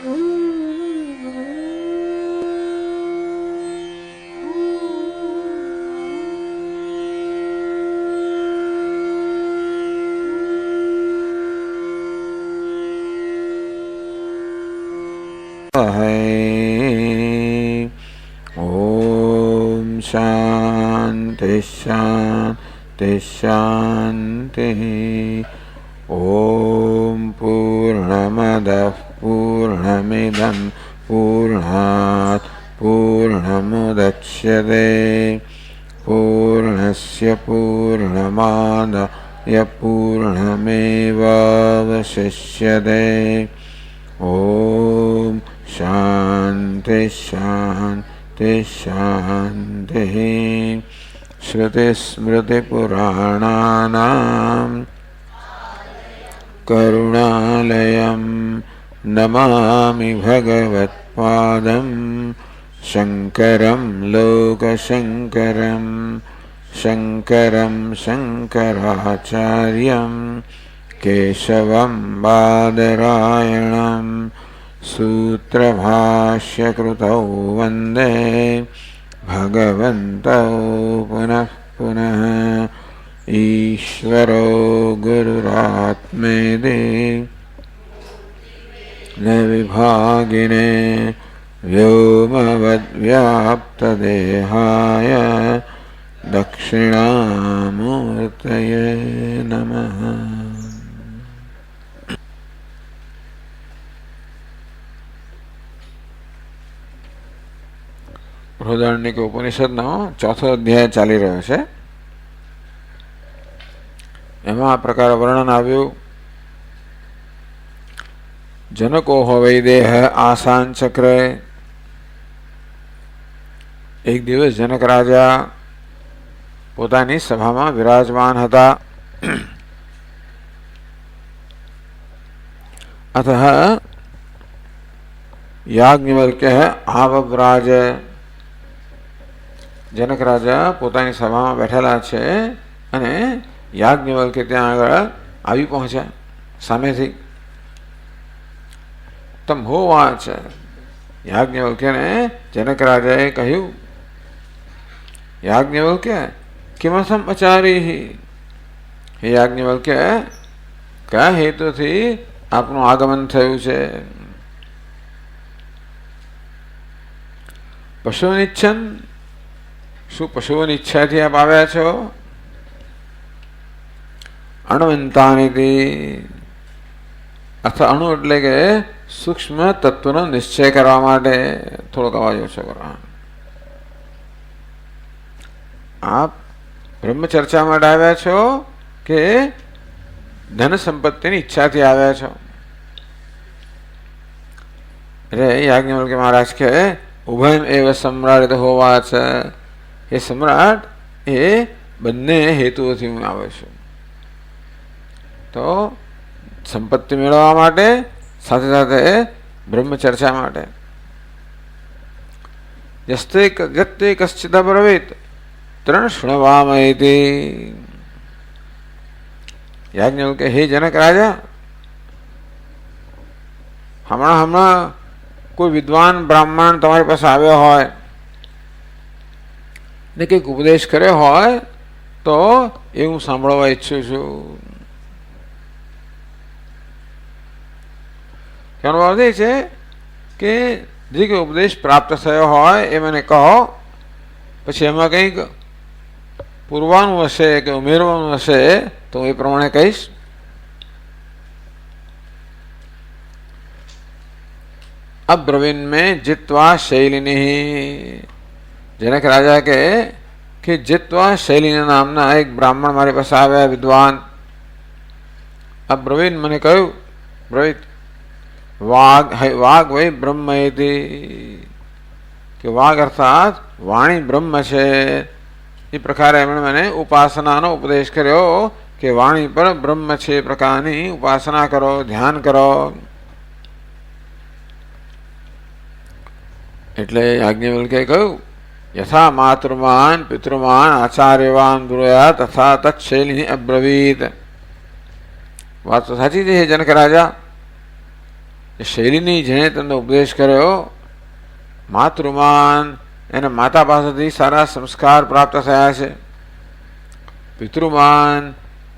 ओम शांति शांति शांति। ओम पूर्णमदः पूर्णमिदं पूर्णात् पूर्णमुदच्यते पूर्णस्य पूर्णमादाय पूर्णमेवावशिष्यते। ओम शांति शांति शांति। श्रुतिस्मृतिपुराणानां करुणालयं नमामि भगवत्पादं शङ्करं लोकशङ्करं शङ्करं शङ्कराचार्यं केशवं बादरायणं सूत्रभाष्यकृतौ वन्दे भगवन्तौ पुनः पुनः। ईश्वरो गुरुरात्मेति न विभागिने व्योमवद्व्याप्तदेहाय दक्षिणामूर्तये नमः। બૃહદારણ્યક ઉપનિષદનો ચોથો અધ્યાય ચાલી રહ્યો છે. એમાં આ પ્રકારે વર્ણન આવ્યું. જનકો હોય દેહ આસાન ચક્રે. એક દિવસ જનક રાજા પોતાની સભામાં વિરાજમાન હતા. અતઃ યાજ્ઞવલ્ક્ય આવવ્રાજ. જનક રાજા પોતાની સભામાં બેઠેલા છે અને યાજ્ઞવલ્ક્ય ત્યાં આગળ આવી પહોંચ્યા સામેથી. તમ્હોવાચ. યાજ્ઞવલ્ક્યને જનક રાજાએ કહ્યું, યાજ્ઞવલ્ક્ય કિમર્થમ અચારી. હે યાજ્ઞવલ્ક્ય, કયા હેતુથી આપનું આગમન થયું છે? પશુનિચ્છન. શું પશુઓની ઈચ્છાથી આપ આવ્યા છો? અણુવંતાનીતિ. અથવા અણુ એટલે કે સૂક્ષ્મ તત્વનો નિશ્ચય કરવા માટે. થોડોક અવાજ ઓછો કરવા. આપ બ્રહ્મચર્ચા માટે આવ્યા છો કે ધન સંપત્તિની ઈચ્છાથી આવ્યા છો? અરે યાજ્ઞવલ્ક્ય મહારાજ કે ઉભયમ એવ સમ્રાટ હોવા છે. એ સમ્રાટ એ બંને હેતુઓથી હું આવ્યો છું. તો સંપત્તિ મેળવવા માટે સાથે સાથે બ્રહ્મચર્ચા માટે. યસ્તે ગત્તે કશ્ચિદ બ્રવીત ત્રણ શૃણવામયતિ. યાજ્ઞવલ્ક્ય હે જનક રાજા, હમણાં કોઈ વિદ્વાન બ્રાહ્મણ તમારી પાસે આવ્યો હોય ને કંઈક ઉપદેશ કર્યો હોય તો એ હું સાંભળવા ઈચ્છું છું. એનો અર્થ એ છે કે જે કંઈ ઉપદેશ પ્રાપ્ત થયો હોય એ મને કહો, પછી એમાં કંઈક પૂરવાનું હશે કે ઉમેરવાનું હશે તો એ પ્રમાણે કહીશ. અબ્રવીન મેં જીત્વા શૈલિની. જનક રાજા કે જીત્વા શૈલિના નામના એક બ્રાહ્મણ મારી પાસે આવ્યા, વિદ્વાન. અબ્રવીન મને કહ્યું, બ્રવીત વાઘ વૈ બ્રહ્મ કે વાઘ અર્થાત વાણી બ્રહ્મ છે. એ પ્રકારે એમણે મને ઉપાસનાનો ઉપદેશ કર્યો કે વાણી પર બ્રહ્મ છે એ પ્રકારની ઉપાસના કરો, ધ્યાન કરો. એટલે યાજ્ઞવલ્ક્યે કહ્યું, યથા માતૃમાન પિતૃમાન આચાર્યવાન દુર્યા તથા તત્શૈલિની અબ્રવીત. વાત તો સાચી છે હે જનક રાજા. શૈલીની જેણે તમને ઉપદેશ કર્યો, માતૃમાન એને માતા પાસેથી સારા સંસ્કાર પ્રાપ્ત થયા છે, પિતૃમાન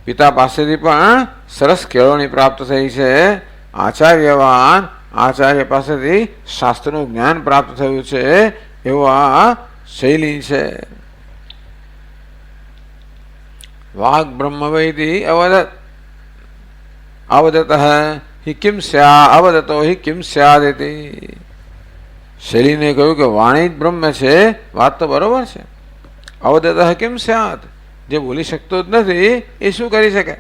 પિતા પાસેથી પણ સરસ કેળવણી પ્રાપ્ત થઈ છે, આચાર્યવાન આચાર્ય પાસેથી શાસ્ત્રનું જ્ઞાન પ્રાપ્ત થયું છે, એવો આ શૈલી છે. વાગ બ્રહ્મ વૈદિ અવદત અવદત હિ કિમ સ્યા અવદતો હિ કિમ સ્યાદિતિ. શૈલીને કહ્યું કે વાણી જ બ્રહ્મ છે, વાત તો બરોબર છે. અવદત કિમ સ્યાદ, જે બોલી શકતો જ નથી એ શું કરી શકે?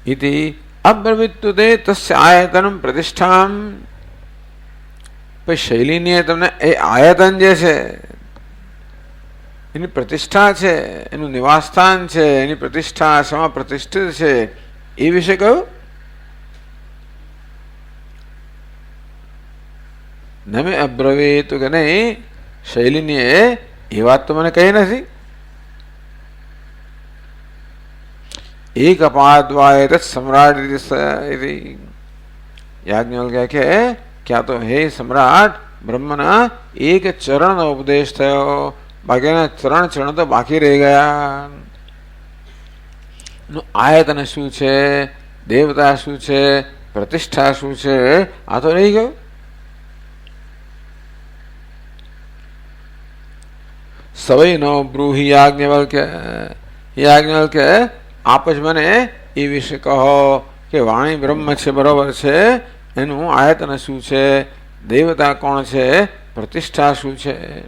ઇતિ અબ્રવિત્તુ તે તસ્ય આયતનમ પ્રતિષ્ઠામ. પછી શૈલીની તમને એ આયતન જે છે એની પ્રતિષ્ઠા છે, એનું નિવાસસ્થાન છે, એની પ્રતિષ્ઠા શેમાં પ્રતિષ્ઠિત છે એ વિશે કહ્યું. ન મેં અબ્રવીત કે નહીં, શૈલીની એ વાત તો મને કહી નથી. એક અપાદ્વાય સમ્રાટ યાજ્ઞવલ્ક્ય કે ક્યાં તો હે સમ્રાટ, બ્રહ્મના એક ચરણનો ઉપદેશ થયો, બાકીના 3 ચરણ તો બાકી રહી ગયા. આયતન શું છે, દેવતા શું છે, પ્રતિષ્ઠા શું છે, આ તો રહી ગયું. સવય નો બ્રૂહી યાજ્ઞવલ્ક્ય. યાજ્ઞવલ્ક્ય આપ જ મને એ વિશે કહો કે વાણી બ્રહ્મ છે, બરોબર છે, એનું આયતન શું છે, દેવતા કોણ છે, પ્રતિષ્ઠા શું છે.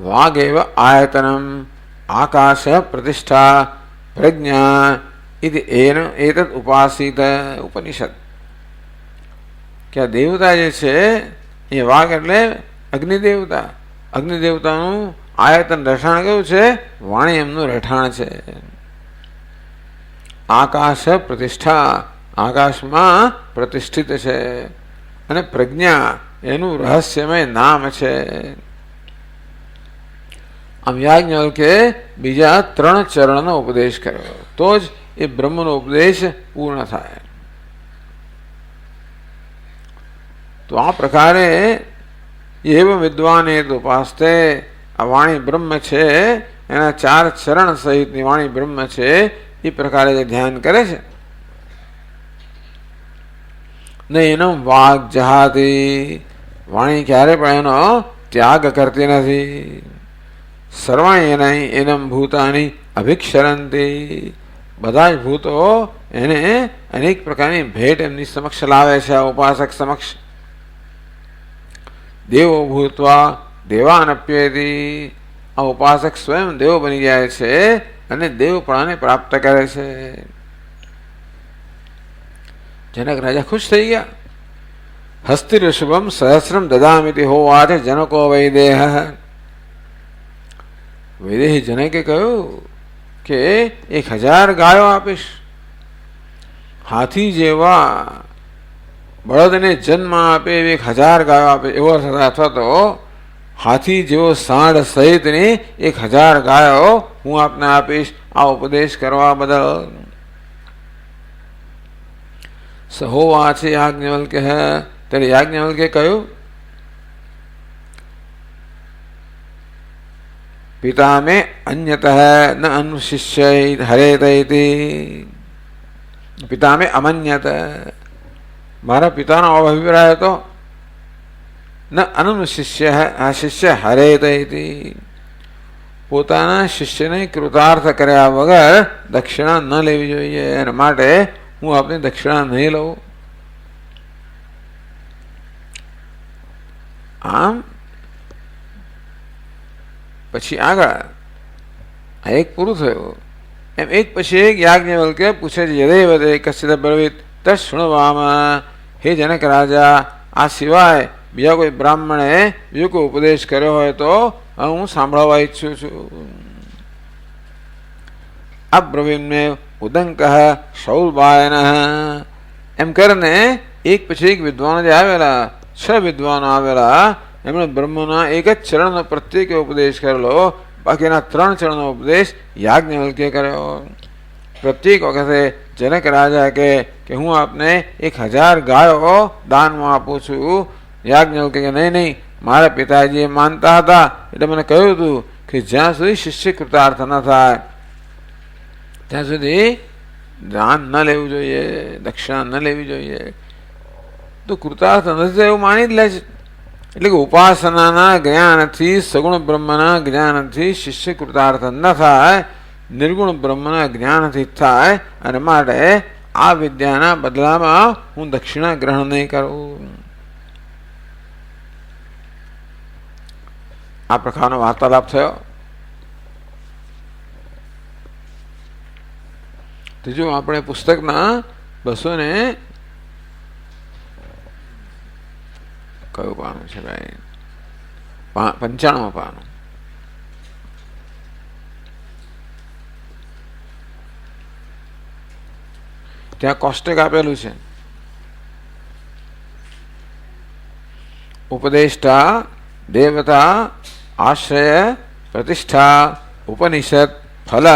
વાગેવ આયતનમ આકાશ પ્રતિષ્ઠા પ્રજ્ઞા ઇતિ એતદ ઉપાસિત ઉપનિષદ. કે આ દેવતા જે છે એ વાઘ એટલે અગ્નિદેવતા. અગ્નિદેવતાનું આયતન રહેઠાણ કયું છે? વાણી એમનું રહેઠાણ છે. આકાશ પ્રતિષ્ઠા, આકાશમાં પ્રતિષ્ઠિત છે, અને પ્રજ્ઞા એનું રહસ્યમય નામ છે. આમ યાજ્ઞવલ્કે બીજા 3 ચરણનો ઉપદેશ કર્યો, તો જ એ બ્રહ્મનો ઉપદેશ પૂર્ણ થાય. તો આ પ્રકારે એવ વિદ્વાન એ ઉપાસતે, આ વાણી બ્રહ્મ છે, એના 4 ચરણ સહિતની વાણી બ્રહ્મ છે, એ પ્રકારે જે ધ્યાન કરે છે. નૈનમ વાગ જહાતી, વાણી ક્યારે પણ એનો ત્યાગ કરતી નથી. સર્વાણી એનાય એનમ ભૂતાની અભિક્ષરંતી, બધા જ ભૂતો એને અનેક પ્રકારની ભેટ એમની સમક્ષ લાવે છે, આ ઉપાસક સમક્ષ. દેવો ભૂતવા દેવાનપ્યેતી, આ ઉપાસક સ્વયં દેવ બની જાય છે અને દેવપણાને પ્રાપ્ત કરે છે. જનક રાજા ખુશ થઈ ગયા. હસ્તિ ઋષભમ સહસ્રમ દદામિતિ હોવાથી જનકો વૈદેહ. વૈદેહી જનકે કહ્યું કે 1000 ગાયો આપીશ. હાથી જેવા બળદને જન્મ આપે એવી 1000 ગાયો આપે એવો, અથવા તો હાથી જેવો સાંડ સહિતની 1000 ગાયો હું આપને આપીશ, આ ઉપદેશ કરવા બદલ. સહોવા છે યાજ્ઞવલ્ક્ય. ત્યારે યાજ્ઞવલ્કે કહ્યું, પિતા મે અન્યતઃ ન અનુશિષ્ય હરેત ઇતિ. પિતા મે અમન્યત, મારા પિતાનો અભિપ્રાય હતો ન અનુશિષ્ય શિષ્ય હરેત ઇતિ. પોતાના શિષ્યને કૃતાર્થ કર્યા વગર દક્ષિણા ન લેવી જોઈએ, એના માટે હું આપની દક્ષિણા નહીં લઉં. આમ પછી આગળ એક પૂરું થયું. એમ એક પછી એક યાજ્ઞવલ્કે પૂછે છે, યદેવ તે કશ્ચિદ બ્રવીત તत् શૃણવામા. હે જનક રાજા, આ સિવાય બીજા કોઈ બ્રાહ્મણે બીજો કોઈ ઉપદેશ કર્યો હોય તો હું સાંભળવા ઈચ્છું છું. અબ્રવીમ્ને ઉદંક શૌલબાયન. એમ કરીને એક પછી એક વિદ્વાનો જે આવેલા, 6 વિદ્વાનો આવેલા, એમણે બ્રહ્મના એક જ ચરણનો પ્રત્યેક ઉપદેશ કરેલો, બાકીના 3 ચરણનો ઉપદેશ યાજ્ઞવલ્કે કર્યો. પ્રત્યેક વખતે જનક રાજા કે હું આપને 1000 ગાયો દાનમાં આપું છું. યાજ્ઞવલ્ક્ય કે નહીં નહીં, મારા પિતાજી માનતા હતા એટલે મને કહ્યું હતું કે જ્યાં સુધી શિષ્ય કૃતાર્થ ન થાય ત્યાં સુધી દાન ન લેવું જોઈએ, દક્ષિણા ન લેવી જોઈએ. તો કૃતાર્થ નથી એવું માની જ લે છે. એટલે કે ઉપાસનાના જ્ઞાનથી, સગુણ બ્રહ્મના જ્ઞાનથી શિષ્ય કૃતાર્થ ન થાય, નિર્ગુણ બ્રહ્મના જ્ઞાનથી થાય. અને માટે આ વિદ્યાના બદલામાં હું દક્ષિણા ગ્રહણ નહીં કરું. આ પ્રકારનો વાર્તાલાપ થયો. ત્રીજું આપણે પુસ્તકના 200 કયું પાનું છે ભાઈ? 95 પાનું. ત્યાં કોષ્ટક આપેલું છે. ઉપદેષ્ટા, દેવતા, આશ્રય, પ્રતિષ્ઠા, ઉપનિષદ, ફલ.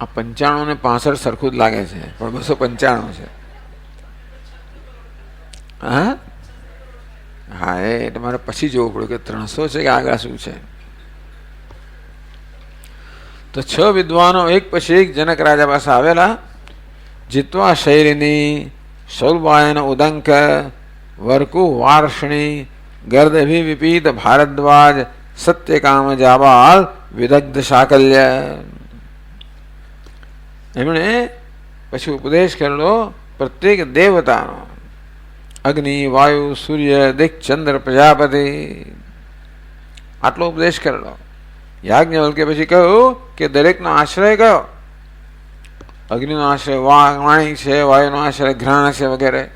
આ 95 ને 65 સરખું જ લાગે છે, પણ 295 છે. હા, એ તમારે પછી જોવું પડ્યું કે 300 છે કે આગળ શું છે. તો 6 વિદ્વાનો એક પછી એક જનક રાજા પાસે આવેલા. જીત્વા શૈરીની, સૌલબાયન ઉદંક, વર્કુ વાર્ષણી, ગર્દભી વિપીત ભારદ્વાજ, સત્યકામ જાબાલ, વિદગ્ધ શાકલ્ય. એમણે પછી ઉપદેશ કરેલો પ્રત્યેક દેવતાનો. અગ્નિ, વાયુ, સૂર્ય, દિક, ચંદ્ર, પ્રજાપતિ. આટલો ઉપદેશ કરેલો. યાજ્ઞવલ્ક્ય પછી કહ્યું કે દરેકનો આશ્રય કયો? અગ્નિનો આશ્રય વાણી છે, વાયુનો આશ્રય ઘ્રાણ છે વગેરે.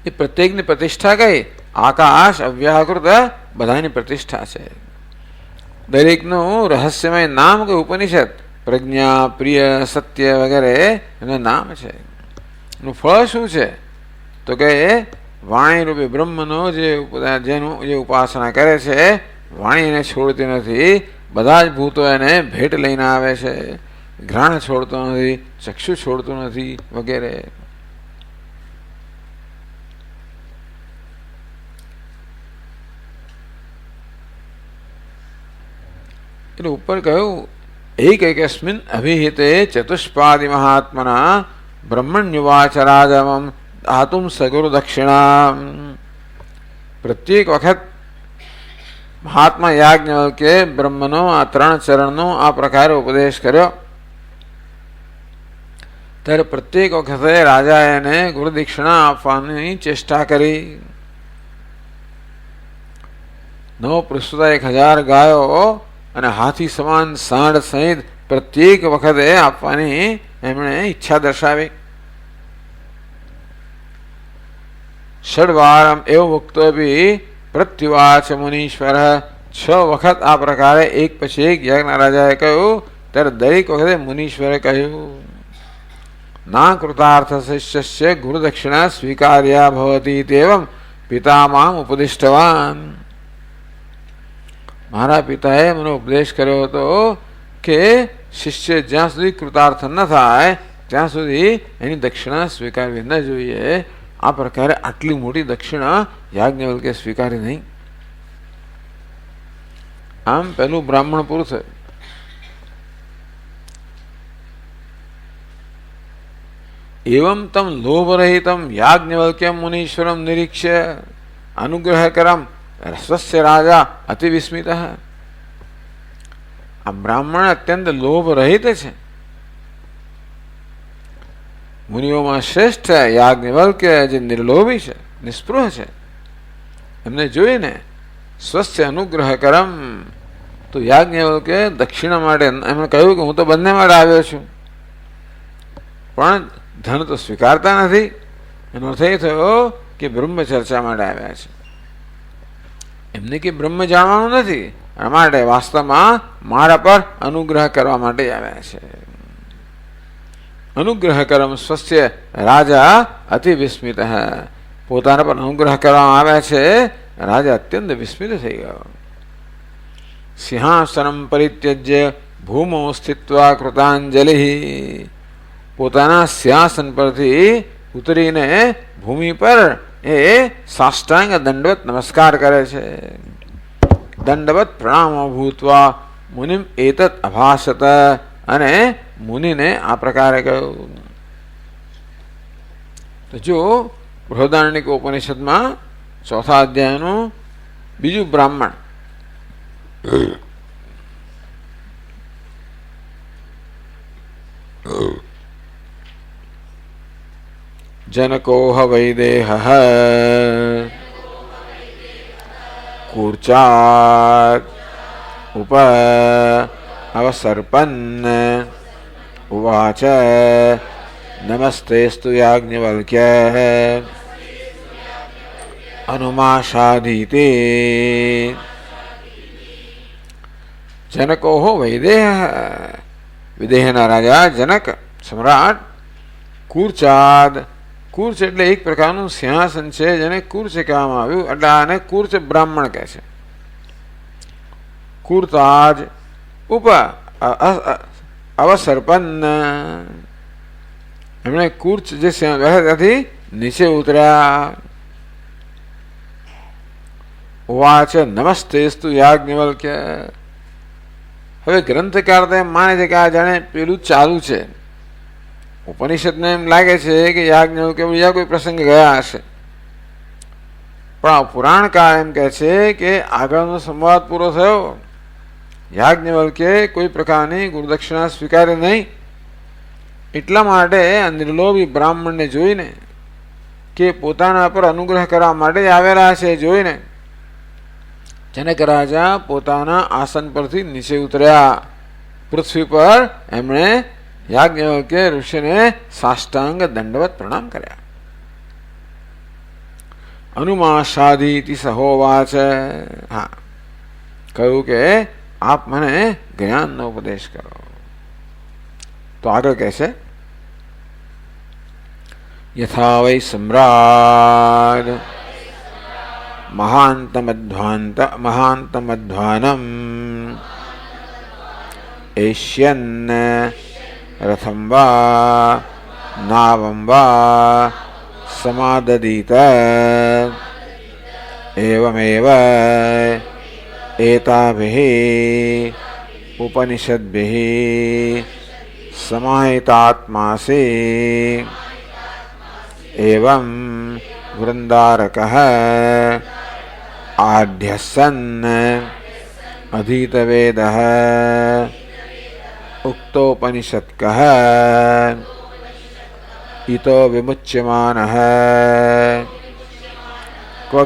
એ પ્રત્યેકની પ્રતિષ્ઠા કઈ? આકાશ, અવ્યાકૃત બધાની પ્રતિષ્ઠા છે. દરેકનું રહસ્યમય નામ કે ઉપનિષદ, પ્રજ્ઞા, પ્રિય, સત્ય વગેરે એનું નામ છે. એનું ફળ શું છે? તો કે વાણી રૂપે બ્રહ્મનો જેનું જે ઉપાસના કરે છે, વાણી એને છોડતી નથી. બધા જ ભૂતો એને ભેટ લઈને આવે છે. ઘ્રાણ છોડતો નથી, ચક્ષુ છોડતું નથી વગેરે. એટલે ઉપર કહ્યું એકસ્મિન અભિહિતે ચતુષ્પાદિ મહાત્મના બ્રહ્મણ્યુવાચ રાજમમ દાતુમ સગુરુ દક્ષિણા. પ્રત્યેક વખત મહાત્મા યાજ્ઞવલ્ક્ય બ્રહ્મનો આ 3 ચરણનો આ પ્રકારે ઉપદેશ કર્યો. ત્યારે પ્રત્યેક વખતે રાજા એને ગુરુ દીક્ષિણા આપવાની ચેષ્ટા કરી. 9 પ્રસ્તુતા 1000 ગાયો અને હાથી સમાન સાંડ સહિત પ્રત્યેક વખતે આપવાની એમણે ઈચ્છા દર્શાવી. ષડવારમ એવ મુક્તો બી પ્રત્યુવાચ મુનીશ્વર. 6 વખત આ પ્રકારે એક પછી એક યજ્ઞ રાજાએ કહ્યું. ત્યારે દરેક વખતે મુનીશ્વરે કહ્યું ના કૃતાર્થ શિષ્યસ્ય ગુરુ દક્ષિણા સ્વીકાર્યા ભવતી તેવમ પિતા મામ ઉપદિષ્ટવાન. મારા પિતાએ મને ઉપદેશ કર્યો હતો કે શિષ્ય જ્યાં સુધી કૃતાર્થ ન થાય ત્યાં સુધી એની દક્ષિણા સ્વીકારવી ન જોઈએ. આ પ્રકારે આટલી મોટી દક્ષિણા યાજ્ઞવલ્ક્ય સ્વીકારી નહીં. આમ પેલું બ્રાહ્મણ પૂરું થયું. એવમ તમ લોભરહિતમ યાજ્ઞવલ્ક્યમ મુનીશ્વરમ નિરીક્ષ્ય અનુગ્રહકરમ સ્વસ્ય રાજા અતિ વિસ્મિત. આ બ્રાહ્મણ અત્યંત લોભ રહિત છે. મુનિઓમાં શ્રેષ્ઠ યાજ્ઞવલ્ક્ય જે નિર્લોભી છે, નિસ્પૃહ છે, એમને જોઈને સ્વસ્ય અનુગ્રહ કરમ. તો યાજ્ઞવલ્ક્ય દક્ષિણા માટે એમણે કહ્યું કે હું તો બંને માટે આવ્યો છું, પણ ધન તો સ્વીકારતા નથી. એનો અર્થ એ થયો કે બ્રહ્મ ચર્ચા માટે આવ્યા છે. એમને કે બ્રહ્મ જાણવાનું નથી, એના માટે વાસ્તવમાં મારા પર અનુગ્રહ કરવા માટે આવ્યા છે. અનુગ્રહ કરમ સ્વસ્ય રાજા અતિ વિસ્મિત. પોતાના પર અનુગ્રહ કરવામાં આવ્યા છે. રાજા અત્યંત વિસ્મિત થઈ ગયો. સિંહાસનમ પરિત્યજ્ય ભૂમો સ્થિત્વા કૃતાંજલિ, પોતાના સિંહાસન પરથી ઉતરીને ભૂમિ પર એ સાષ્ટાંગ દંડવત નમસ્કાર કરે છે. દંડવત પ્રણામો ભૂત્વા મુનિમ એતત અભાષત, અને મુનિને આ પ્રકારે કહ્યું. તો જો બૃહદારણ્યક ઉપનિષદમાં ચોથા અધ્યાયનું બીજું બ્રાહ્મણ જનકોહ વૈદેહ કૂર્ચાત ઉપ અવસર્પન્ન ઉવાચ નમસ્તેસ્તુ યાજ્ઞવલ્ક્ય અનુમાશાધીતે. જનકો વૈદેહ, વિદેહના રાજા જનક સમ્રાટ કૂર્ચાદ, કૂર્ચ એટલે એક પ્રકારનું સિંહાસન છે જેને કૂર્ચ કહેવામાં આવ્યું, એટલે આને કૂર્ચ બ્રાહ્મણ કહે છે. કૂર્તાજ ઉપ અવસર્પન્ન, એમણે કૂર્ચ જે ત્યાંથી નીચે ઉતર્યા. ઉવાચ નમસ્તેસ્તુ યાજ્ઞવલ્ક્ય. હવે ગ્રંથકાર તો એમ માને છે કે આ જાણે પેલું ચાલુ છે, ઉપનિષદને એમ લાગે છે કે યાજ્ઞવલ્ક્ય બીજા કોઈ પ્રસંગ ગયા હશે, પણ આ પુરાણકાર એમ કહે છે કે આગળનો સંવાદ પૂરો થયો, યાજ્ઞવલ્ક્યે કોઈ પ્રકારની ગુરુદક્ષિણા સ્વીકારે નહીં, એટલા માટે આ નિર્લોભી બ્રાહ્મણને જોઈને કે પોતાના પર અનુગ્રહ કરવા માટે આવેલા છે જોઈને જનક રાજા પોતાના આસન પરથી નીચે ઉતર્યા. પૃથ્વી પર એમણે યાજ્ઞવલ્ક્ય ઋષિને સાષ્ટાંગ દંડવત પ્રણામ કર્યા. અનુમાશાદીતિ સહોવાચ, હા કહ્યું કે આપ મને જ્ઞાનનો ઉપદેશ કરો. તો આગળ કહેશે યથા વૈ સમ્રાટ મહાંતમધ્વાનમ એષ્યન રથમ વા નાવમ વા સમાદદીત એવમેવ એતાભિઃ ઉપનિષદ્ભિઃ સમાહિતાત્માસી એવં વૃંદારકઃ આઢ્યસન અધીતવેદઃ ઉક્તોપનિષત્કઃ ઇતો વિમુચ્યમાનઃ ક્વ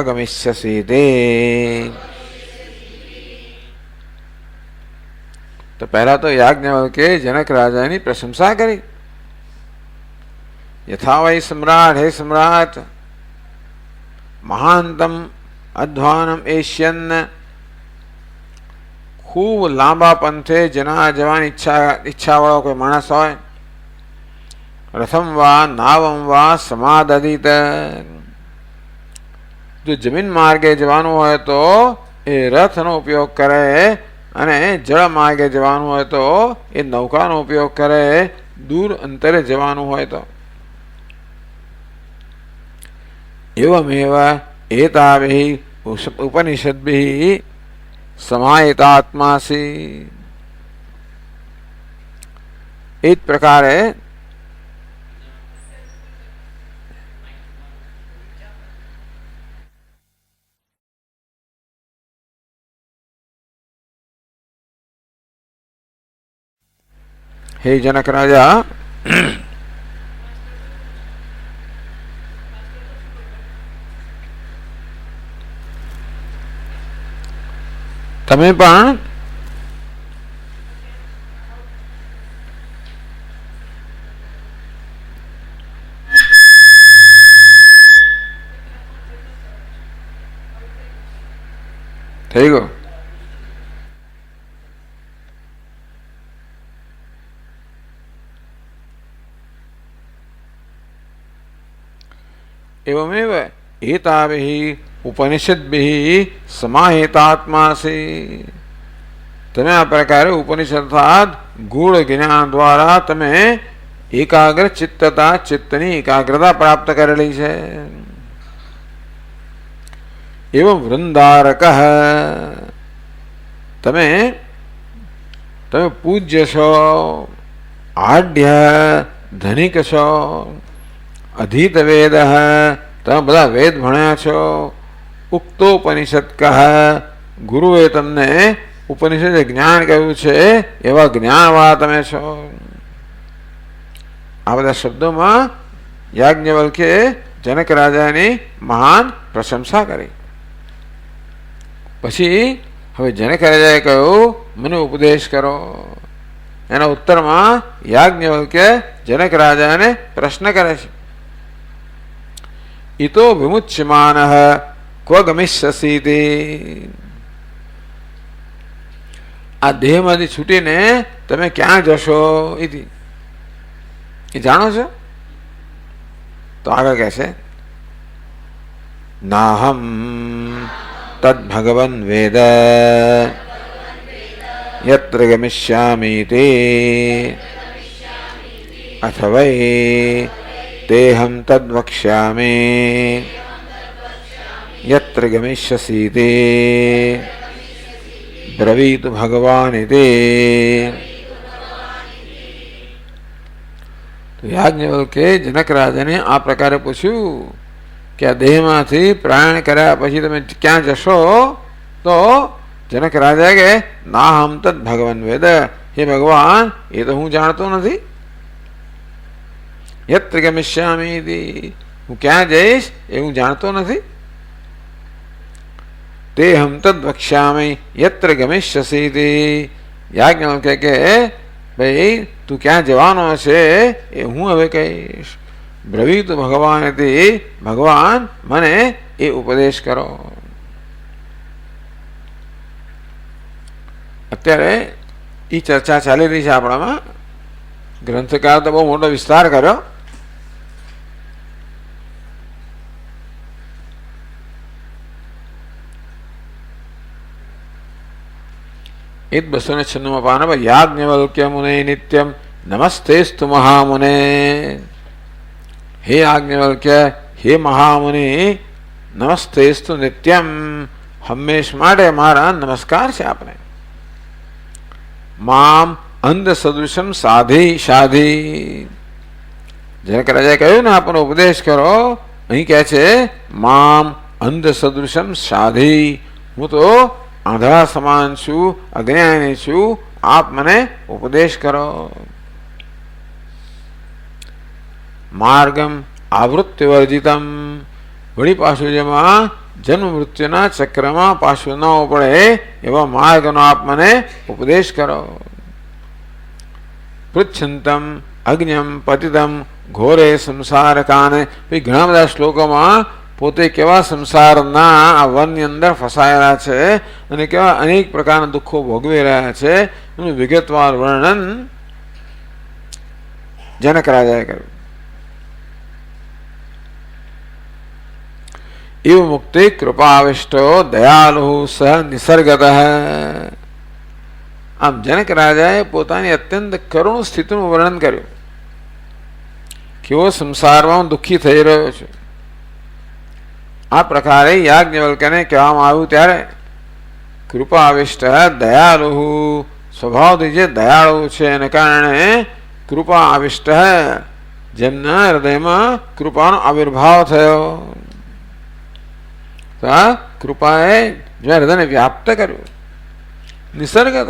ગમિષ્યસી તે. તો પહેલા તો યાજ્ઞવલ્ક્ય જનક રાજાની પ્રશંસા કરી. યથા વૈ સમ્રાટ, હે સમ્રાટ, મહાંતમ અધ્વાનમ એશિયન, ખૂબ લાંબા પંથે જવાની ઈચ્છાવાળો કોઈ માણસ હોય, રથમ વા નાવમ વા સમાદદિત, જો જમીન માર્ગે જવાનું હોય તો એ રથનો ઉપયોગ કરે, અને જળ માર્ગે જવાનું હોય તો એ નૌકાનો ઉપયોગ કરે, દૂર અંતરે જવાનું હોય તો. એવમેવ એતાભિઃ ઉપનિષદ્ભિઃ સમાહિતાત્માસી, એ જ પ્રકારે હે જનક રાજા, તમે પણ થઈ ગયો. એવમેવ એતાભિઃ उपनिषद्भिः समाहितात्मासि। તમે આ પ્રકારે ઉપનિષદ અર્થાત ગૂઢ જ્ઞાન દ્વારા તમે એકાગ્ર ચિત્તતા, ચિત્તની એકાગ્રતા પ્રાપ્ત કરેલી છે. એવં વૃંદારક, તમે તમે પૂજ્ય છો, આઢ્ય ધનિક છો, અધીત વેદ, તમે બધા વેદ ભણ્યા છો, ઉક્તોપનિષદ કહ, ગુરુએ તમને ઉપનિષદ જ્ઞાન કહ્યું છે એવા જ્ઞાનવાળા તમે છો. આ બધા શબ્દોમાં યાજ્ઞવલ્કે જનક રાજાની મહાન પ્રશંસા કરી. પછી હવે જનક રાજાએ કહ્યું મને ઉપદેશ કરો. એના ઉત્તરમાં યાજ્ઞવલ્કે જનક રાજાને પ્રશ્ન કરે છે. ઈતો વિમુચ્યમાન ક્વ ગમિષ્યસી, આ દેહમાંથી છૂટીને તમે ક્યાં જશો એ જાણો છો? તો આગળ કહે છે નાહમ તદ ભગવન વેદ યત્ર ગમિષ્યામિ તે અથવૈ તેહમ તદ વક્ષ્યામિ યત્ર ગમિષ્યસી તે બ્રવીત ભગવાન તે. તો યાજ્ઞવલ્કે જનક રાજાને આ પ્રકારે પૂછ્યું કે આ દેહમાંથી પ્રયાણ કર્યા પછી તમે ક્યાં જશો? તો જનક રાજા કે નાહમ તદ ભગવાન વેદ, હે ભગવાન એ તો હું જાણતો નથી. યત્ર ગમિષ્યામિ, હું ક્યાં જઈશ એ હું જાણતો નથી. તે હમ તદ વક્ષ્યામિ યત્ર ગમિષ્યસી તે. યાજ્ઞવલ્કે કે ભાઈ તું ક્યાં જવાનો છે એ હું હવે કહીશ. બ્રવીત ભગવાન તે, ભગવાન મને એ ઉપદેશ કરો. અત્યારે એ ચર્ચા ચાલી રહી છે આપણામાં. ગ્રંથકાર તો બહુ મોટો વિસ્તાર કર્યો. એ 296 પાન પર યાજ્ઞવલ્ક્ય મુને નિત્યમ નમસ્તેસ્તુ મહામુને. હે યાજ્ઞવલ્ક્ય, હે મહામુનિ, નમસ્તેસ્તુ નિત્યમ, હંમેશ માટે મારા નમસ્કાર છે આપને. મામ અંધ સદૃશમ સાધી સાધી, જનક રાજાએ કહ્યું ને આપણો ઉપદેશ કરો. અહીં કહે છે મામ અંધ સદૃશમ સાધી, હું તો આંધળા સમાન છું, અજ્ઞાની છું, આપ મને ઉપદેશ કરો. માર્ગમ આવૃત્તિ વર્જિતમ, વળી પાછું જેમાં જન્મ મૃત્યુના ચક્રમાં પાછું ન પડે એવા માર્ગનો આપ મને ઉપદેશ કરો. પૃચ્છંતમ અજ્ઞમ પતિતમ ઘોરે સંસાર કાને. ઘણા બધા શ્લોકોમાં પોતે કેવા સંસારના આ વનની અંદર ફસાયેલા છે અને કેવા અનેક પ્રકારના દુઃખો ભોગવી રહ્યા છે એનું વિગતવાર વર્ણન જનક રાજાએ કર્યું. એવ મુક્તિ કૃપાવિષ્ટો દયાલુ સહ નિસર્ગત. આમ જનક રાજાએ પોતાની અત્યંત કરુણ સ્થિતિનું વર્ણન કર્યું. કેવો સંસારમાં દુઃખી થઈ રહ્યો છે. આ પ્રકારે યાજ્ઞવલ્ક્યને કહેવામાં આવ્યું ત્યારે કૃપાવિષ્ટ દયાલુ, સ્વભાવથી જે દયાળુ છે એને કારણે કૃપા આવિષ્ટ, જેમના હૃદયમાં કૃપાનો આવિર્ભાવ થયો. કૃપાએ જો હૃદયને વ્યાપ્ત કર્યું. નિસર્ગત,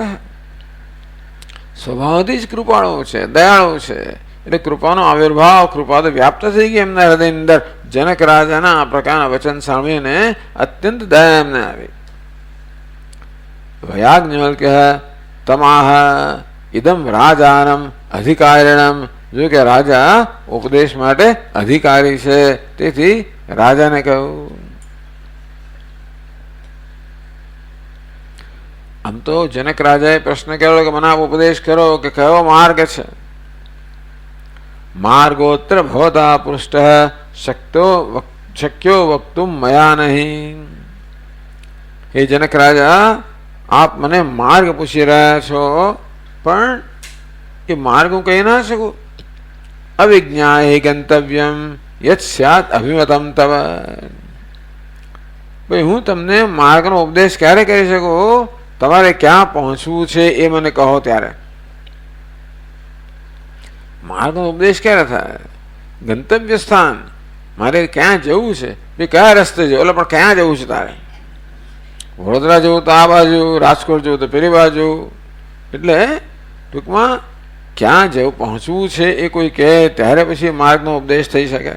સ્વભાવથી જ કૃપાળુ છે, દયાળુ છે, એટલે કૃપાનો આવિર્ભાવ, કૃપા તો વ્યાપ્ત થઈ ગઈ એમના હૃદયની અંદર. જનક રાજાના આ પ્રકારના વચન સાંભળીને અત્યંત દયા એમને આવી. યાજ્ઞવલ્ક્ય તમાહ ઇદમ રાજાનમ અધિકારિણમ, જો કે રાજા ઉપદેશ માટે અધિકારી છે, તેથી રાજાને કહ્યું. આમ તો જનક રાજાએ પ્રશ્ન કર્યો કે મને આપ ઉપદેશ કરો કે કયો માર્ગ છે. માર્ગોત્ર ભવતા પૃષ્ઠ શક્તો શક્યો વક્તુમ મયા નહીં. હે જનક રાજા, આપ મને માર્ગ પૂછી રહ્યા છો, પણ એ માર્ગ હું કહી ના શકું. અવિજ્ઞાય ગંતવ્યમ યત સ્યાત અભિમતમ તવ. ભાઈ હું તમને માર્ગનો ઉપદેશ ક્યારે કરી શકું? તમારે ક્યાં પહોંચવું છે એ મને કહો ત્યારે. માર્ગનો ઉપદેશ ક્યારે થાય? ગંતવ્ય સ્થાન, મારે ક્યાં જવું છે, એ કયા રસ્તે જવું, એટલે પણ ક્યાં જવું છે તારે? વડોદરા જવું તો આ બાજુ, રાજકોટ જવું તો પેલી બાજુ. એટલે ટૂંકમાં ક્યાં જવું, પહોંચવું છે એ કોઈ કહે ત્યારે પછી માર્ગનો ઉપદેશ થઈ શકે.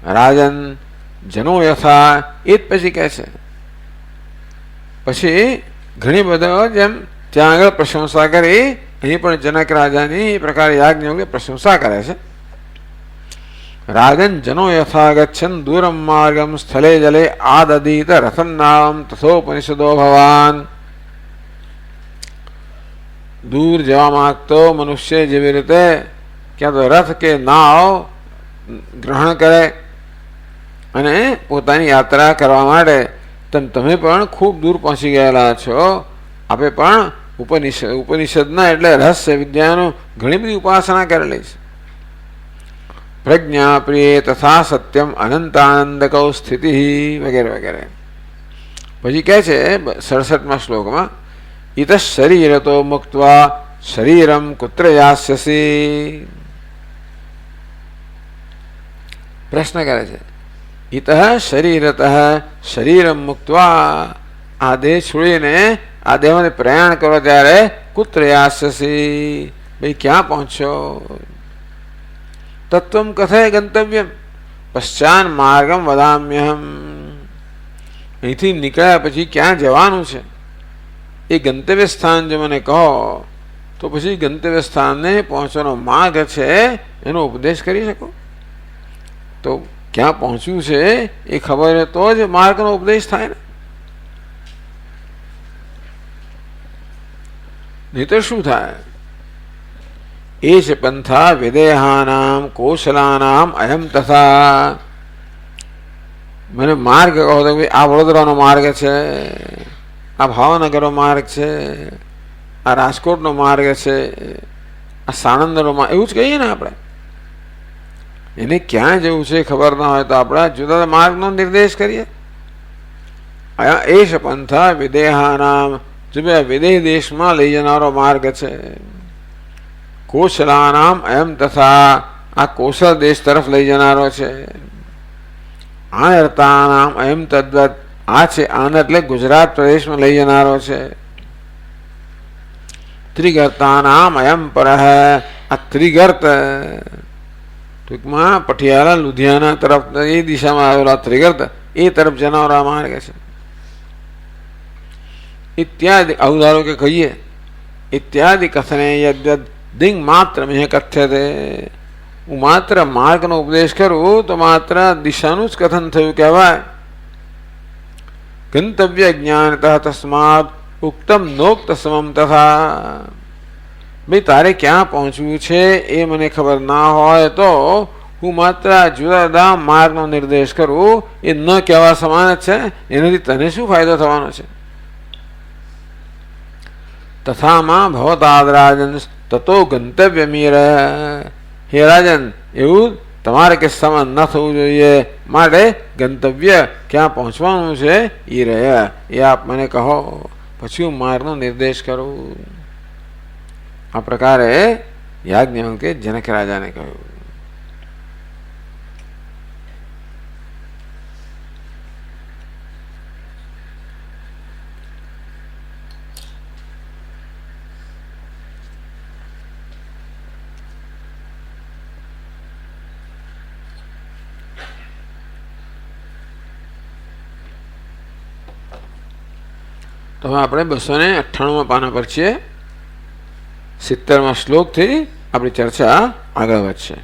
રાજન જનો યથા, એ જ પછી કહે છે. પછી ઘણી બધા જેમ ત્યાં આગળ પ્રશંસા કરી, અહીં પણ જનક રાજાની એ પ્રકારે યાજ્ઞવલ્ક્ય પ્રશંસા કરે છે. રાજન જનો યથા ગચ્છન દૂરમ માર્ગમ સ્થલે જલે આદદીત રથમ નામ તથોપનિષદો ભવાન. દૂર જવા માંગતો મનુષ્ય જેવી રીતે ક્યાં તો રથ કે નાવ ગ્રહણ કરે અને પોતાની યાત્રા કરવા માટે, તમે પણ ખૂબ દૂર પહોંચી ગયેલા છો. આપે પણ ઉપનિષદના એટલે રહસ્ય વિદ્યાનું ઘણી બધી ઉપાસના કરેલી છે. પ્રજ્ઞા પ્રિય તથા સત્યમ અનંતાનંદકૌ સ્થિતિ વગેરે વગેરે. પછી કહે છે 67મા શ્લોકમાં, ઇત શરીરતો મુક્ત્વા શરીરમ કુત્ર યાસ્યસી. પ્રશ્ન કરે છે, ઇત શરીરત શરીરમ મુક્ત્વા, આ દેહ છોડીને આ દેહમાં પ્રયાણ કરો ત્યારે કુત્ર યાસ્યસી, ભાઈ ક્યાં પહોંચો? તત્વમ કથય ગંતવ્યમ પશ્ચાન માર્ગમ વદામ્યહમ. અહીંથી નીકળ્યા પછી ક્યાં જવાનું છે એ ગંતવ્ય સ્થાન જો મને કહો તો પછી ગંતવ્ય સ્થાનને પહોંચવાનો માર્ગ છે એનો ઉપદેશ કરી શકો. તો ક્યાં પહોંચવું છે એ ખબર તો જ માર્ગનો ઉપદેશ થાય ને. નહીં તો શું થાય? એ જ પંથા વિદેહાનામ કૌશલાનામ અયમ તથા. મને માર્ગ કહો તો આ વડોદરાનો માર્ગ છે, આ ભાવનગરનો માર્ગ છે, આ રાજકોટનો માર્ગ છે, આ સાણંદનો માર્ગ, એવું જ કહીએ ને આપણે. એને ક્યાં જવું છે ખબર ના હોય તો આપણે જુદા માર્ગનો નિર્દેશ કરીએ. એ જ પંથા વિદેહાનામ, વિદેહ દેશમાં લઈ જનારો માર્ગ છે. કૌશલાનામ એમ તથા, આ કૌશલ દેશ તરફ લઈ જનારો છે. આનર્તાનામ એમ તદ્વત, આ છે આનંદ એટલે ગુજરાત પ્રદેશમાં લઈ જનારો છે. ત્રિગર્તાનામ એમ પર, આ ત્રિગર્ત ટૂંકમાં પટિયાલા લુધિયાના તરફ એ દિશામાં આવેલા ત્રિગર્ત એ તરફ જનારો માર્ગ છે. ઇત્યાદિ અવધારો કે કહીએ ઇત્યાદિ કથને યદ્યદ દિંગ માત્ર મેં કથ્યતે. હું માત્ર માર્ગનો ઉપદેશ કરું તો માત્ર દિશાનું જ કથન થયું કહેવાય. ગંતવ્ય જ્ઞાનતઃ તસ્માદ ઉક્તમ નોક્ત સમમ તથા. ભાઈ તારે ક્યાં પહોંચવું છે એ મને ખબર ના હોય તો હું માત્ર જુદા જુદા માર્ગનો નિર્દેશ કરું એ ન કહેવા સમાન જ છે. એનાથી તને શું ફાયદો થવાનો છે? તથામાં ભવતાદ રાજન તતો ગંતવ્યમીર. હે રાજન, એવું તમારે કિસ્સામાં ન થવું જોઈએ, માટે ગંતવ્ય ક્યાં પહોંચવાનું છે એ રહ્યા એ આપ મને કહો, પછી હું માર્ગનો નિર્દેશ કરું. આ પ્રકારે યાજ્ઞવલ્ક્યે જનક રાજાને કહ્યું. તો હવે આપણે 298 પાના પર છીએ. 70મા શ્લોકથી આપણી ચર્ચા આગળ વધશે.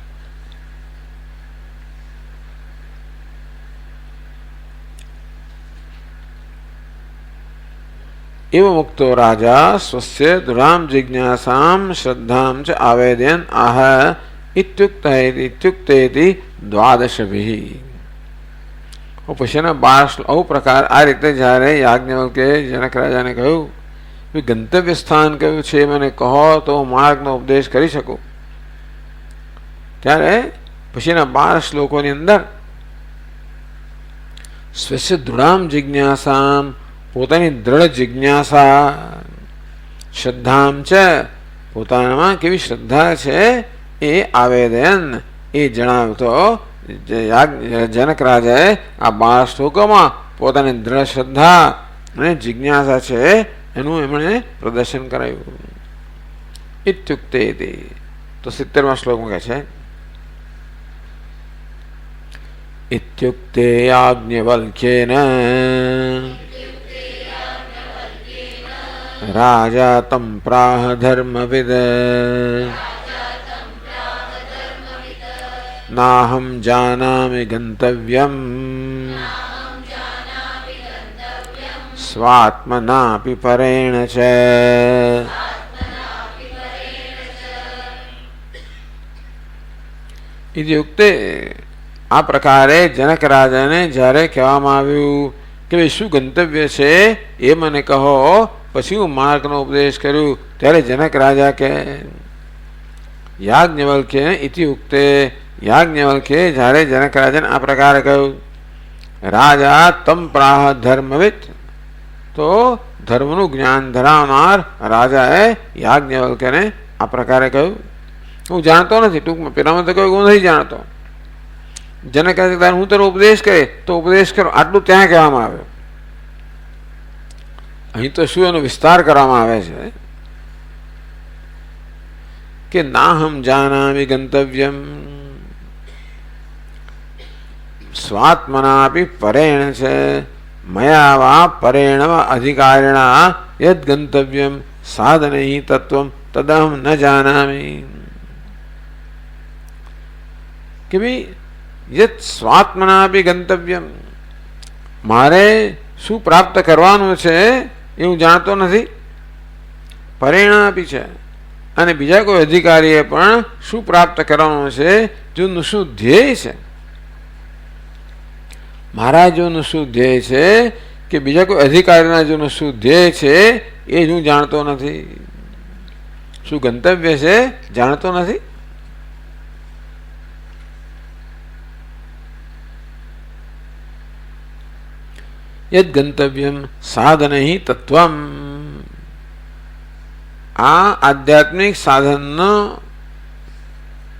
એવ મુક્તો રાજા સ્વસ્ય દુરામ જિજ્ઞાસામ શ્રદ્ધામ ચ આવેદયન આહ इत्युक्तेति द्वादशभिः। પછી 12 આવું પ્રકાર આ રીતે જ્યારે યાજ્ઞવલ્કે જનક રાજાને કહ્યું ગંતવ્ય સ્થાન કયું છે મને કહો તો માર્ગનો ઉપદેશ કરી શકું, ત્યારે પછીના 12 શ્લોકોની અંદર સ્વસ્ય દૃઢામ જિજ્ઞાસામ પોતાની દ્રઢ જિજ્ઞાસા, શ્રદ્ધામ છે પોતાનામાં કેવી શ્રદ્ધા છે એ આવેદન એ જણાવતો જનક રાજાએ આ 12 શ્લોકોમાં પોતાની દ્રઢ શ્રદ્ધા અને જિજ્ઞાસા છે એનું એમણે પ્રદર્શન કરાયું. ઇત્યુક્તે તો 70મા શ્લોકમાં કહે છે ઇત્યુક્તે યાજ્ઞવલ્ક્યેન રાજા તમ પ્રાહ ધર્મવિદ નાહમ જાનામિ ગંતવ્યમ સ્વાત્મનાપિ પરેણ છે. ઇત્યુક્તે આ પ્રકારે જનક રાજાને જ્યારે કહેવામાં આવ્યું કે ભાઈ શું ગંતવ્ય છે એ મને કહો, પછી હું માર્ગનો ઉપદેશ કર્યું, ત્યારે જનક રાજા કે યાજ્ઞવલ્ક્ય ઇત્યુક્તે યાજ્ઞવલ્કે જ્યારે જનક રાજાને આ પ્રકારે કહ્યું રાજા તમ પ્રાહ ધર્મવિદ, તો ધર્મનું જ્ઞાન ધરાવનાર રાજાએ યાજ્ઞવલ્ક્યને આ પ્રકારે કહ્યું હું જાણતો નથી, ટૂંકમાં પેલામાં તો કહ્યું હું નથી જાણતો. જનક રાજા હું તારો ઉપદેશ કરે તો ઉપદેશ કરો આટલું ત્યાં કહેવામાં આવ્યું. અહીં તો શું એનો વિસ્તાર કરવામાં આવે છે કે નાહમ જાનામિ ગંતવ્યમ સ્વાત્મનાપી પરેણ છે મયા વા પરેણ અધિકારિણા યદ ગંતવ્યમ સાધનૈ તત્વમ તદહમ ન જાનામિ. કે ભાઈ યદ સ્વાત્મનાપી ગંતવ્યમ મારે શું પ્રાપ્ત કરવાનું છે એ હું જાણતો નથી, પરેણાપી છે અને બીજા કોઈ અધિકારીએ પણ શું પ્રાપ્ત કરવાનું છે જોનું શું ધ્યેય છે, મારા જોનું શું ધ્યેય છે કે બીજા કોઈ અધિકારીના જોનું શું ધ્યેય છે એ જ હું જાણતો નથી. શું ગંતવ્ય છે જાણતો નથી. યદ ગંતવ્યમ સાધનૈ તત્વમ આ આધ્યાત્મિક સાધનનો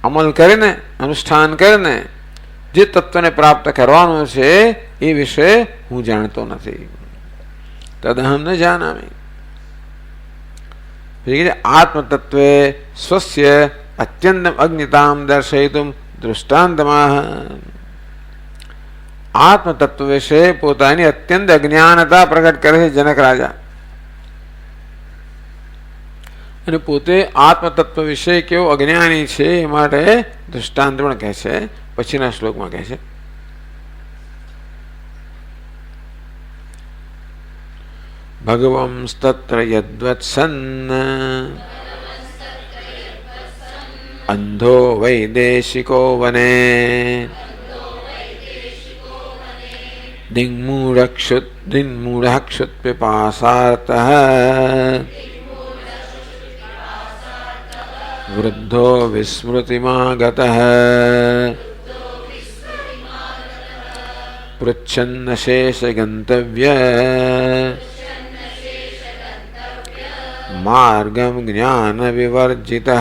અમલ કરીને અનુષ્ઠાન કરીને જે તત્વને પ્રાપ્ત કરવાનું છે એ વિશે હું જાણતો નથી. તદહમ ન જાનામિ. આત્મતત્વે સ્વસ્ય અત્યંતમ અજ્ઞતામ દર્શયિતુમ દૃષ્ટાંતમાહ. આત્મતત્વ વિશે પોતાની અત્યંત અજ્ઞાનતા પ્રગટ કરે છે જનક રાજા, અને પોતે આત્મતત્વ વિશે કેવો અજ્ઞાની છે એ માટે દૃષ્ટાંત પણ કહે છે. પછીના શ્લોકમાં કહે છે ભગવંસ્તત્ર યદ્વત્સન્ન અંધો વૈદેશિકો વને દિગ્મૂઢક્ષુત્પિપાસાર્તઃ વૃદ્ધો વિસ્મૃતિમાગતઃ પૃચ્છન્ન શેષ ગંતવ્ય માર્ગમ જ્ઞાન વિવર્જિતઃ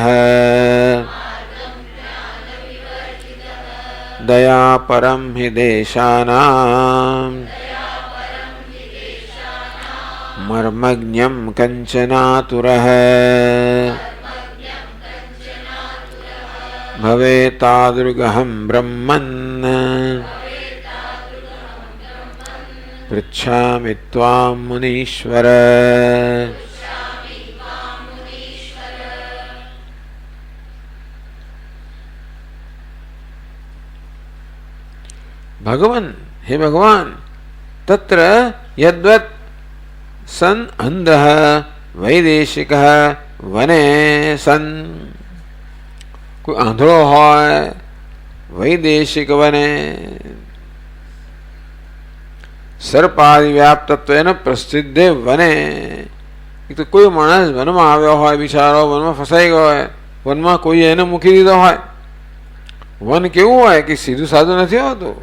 દયા પરમ હિ દેશાનાં મર્મજ્ઞમ કંચનાતુરઃ ભવેતાદૃગહં બ્રહ્મન્ પૃચ્છામિ ત્વાં મુનીશ્વર. ભગવાન હે ભગવાન તત્ર યદ્વત સન અંધઃ વૈદેશિકઃ વને સન કોઈ આંધળો હોય, વૈદેશિક વને સર્પાદિ વ્યાપ્તત્વેન પ્રસિદ્ધે વને. એક તો કોઈ માણસ વનમાં આવ્યો હોય, બિચારો વનમાં ફસાઈ ગયો હોય, વનમાં કોઈ એને મૂકી દીધો હોય. વન કેવું હોય કે સીધું સાધું નથી હોતું,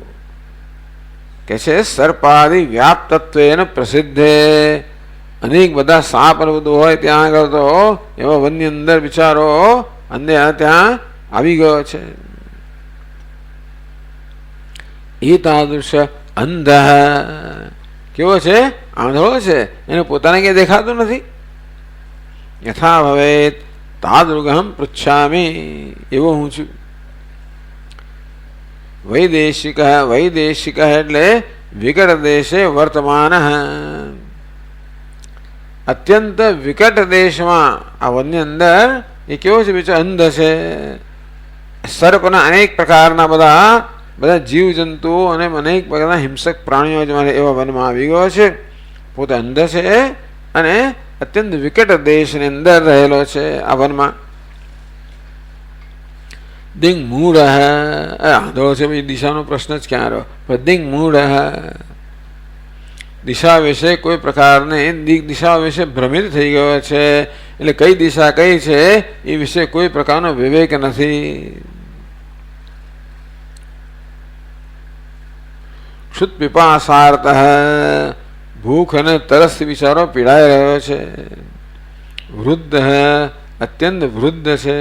કે છે સર્પાદિ વ્યાપ્તત્વેન પ્રસિદ્ધે. અનેક બધા સાપ અને બધું હોય ત્યાં આગળ, તો એવા વનની અંદર બિચારો અંદર ત્યાં આવી ગયો છે. એ તાદૃશ અંધ કેવો છે? આંધળો છે, એને પોતાને ક્યાંય દેખાતું નથી. યથા ભવેત તાદૃગહમ પૃચ્છામી, એવો હું છું. વૈદેશિક, વૈદેશિક એટલે વિકટ દેશે વર્તમાન. અત્યંત વિકટ દેશમાં આ વનની અંદર એ કેવો છે? બીજો અંધ છે. સર્પના અનેક પ્રકારના બધા જીવજંતુઓ અને અનેક પ્રકારના હિંસક પ્રાણીઓ એવા વનમાં આવી ગયો છે. પોતે અંધ છે અને અત્યંત વિકટ દેશની અંદર રહેલો છે આ વનમાં. દિંગ મૂળ આંધળો છે, ભાઈ દિશાનો પ્રશ્ન જ ક્યાં રહ્યો? દિંગ મૂળ, દિશા વિશે કોઈ પ્રકારની દિશા વિશે ભ્રમિત થઈ ગયો છે. એટલે કઈ દિશા કઈ છે એ વિશે કોઈ પ્રકારનો વિવેક નથી. ક્ષુત પીપાસાર્થ, ભૂખ અને તરસથી બિચારો પીડાઈ રહ્યો છે. વૃદ્ધ, અત્યંત વૃદ્ધ છે.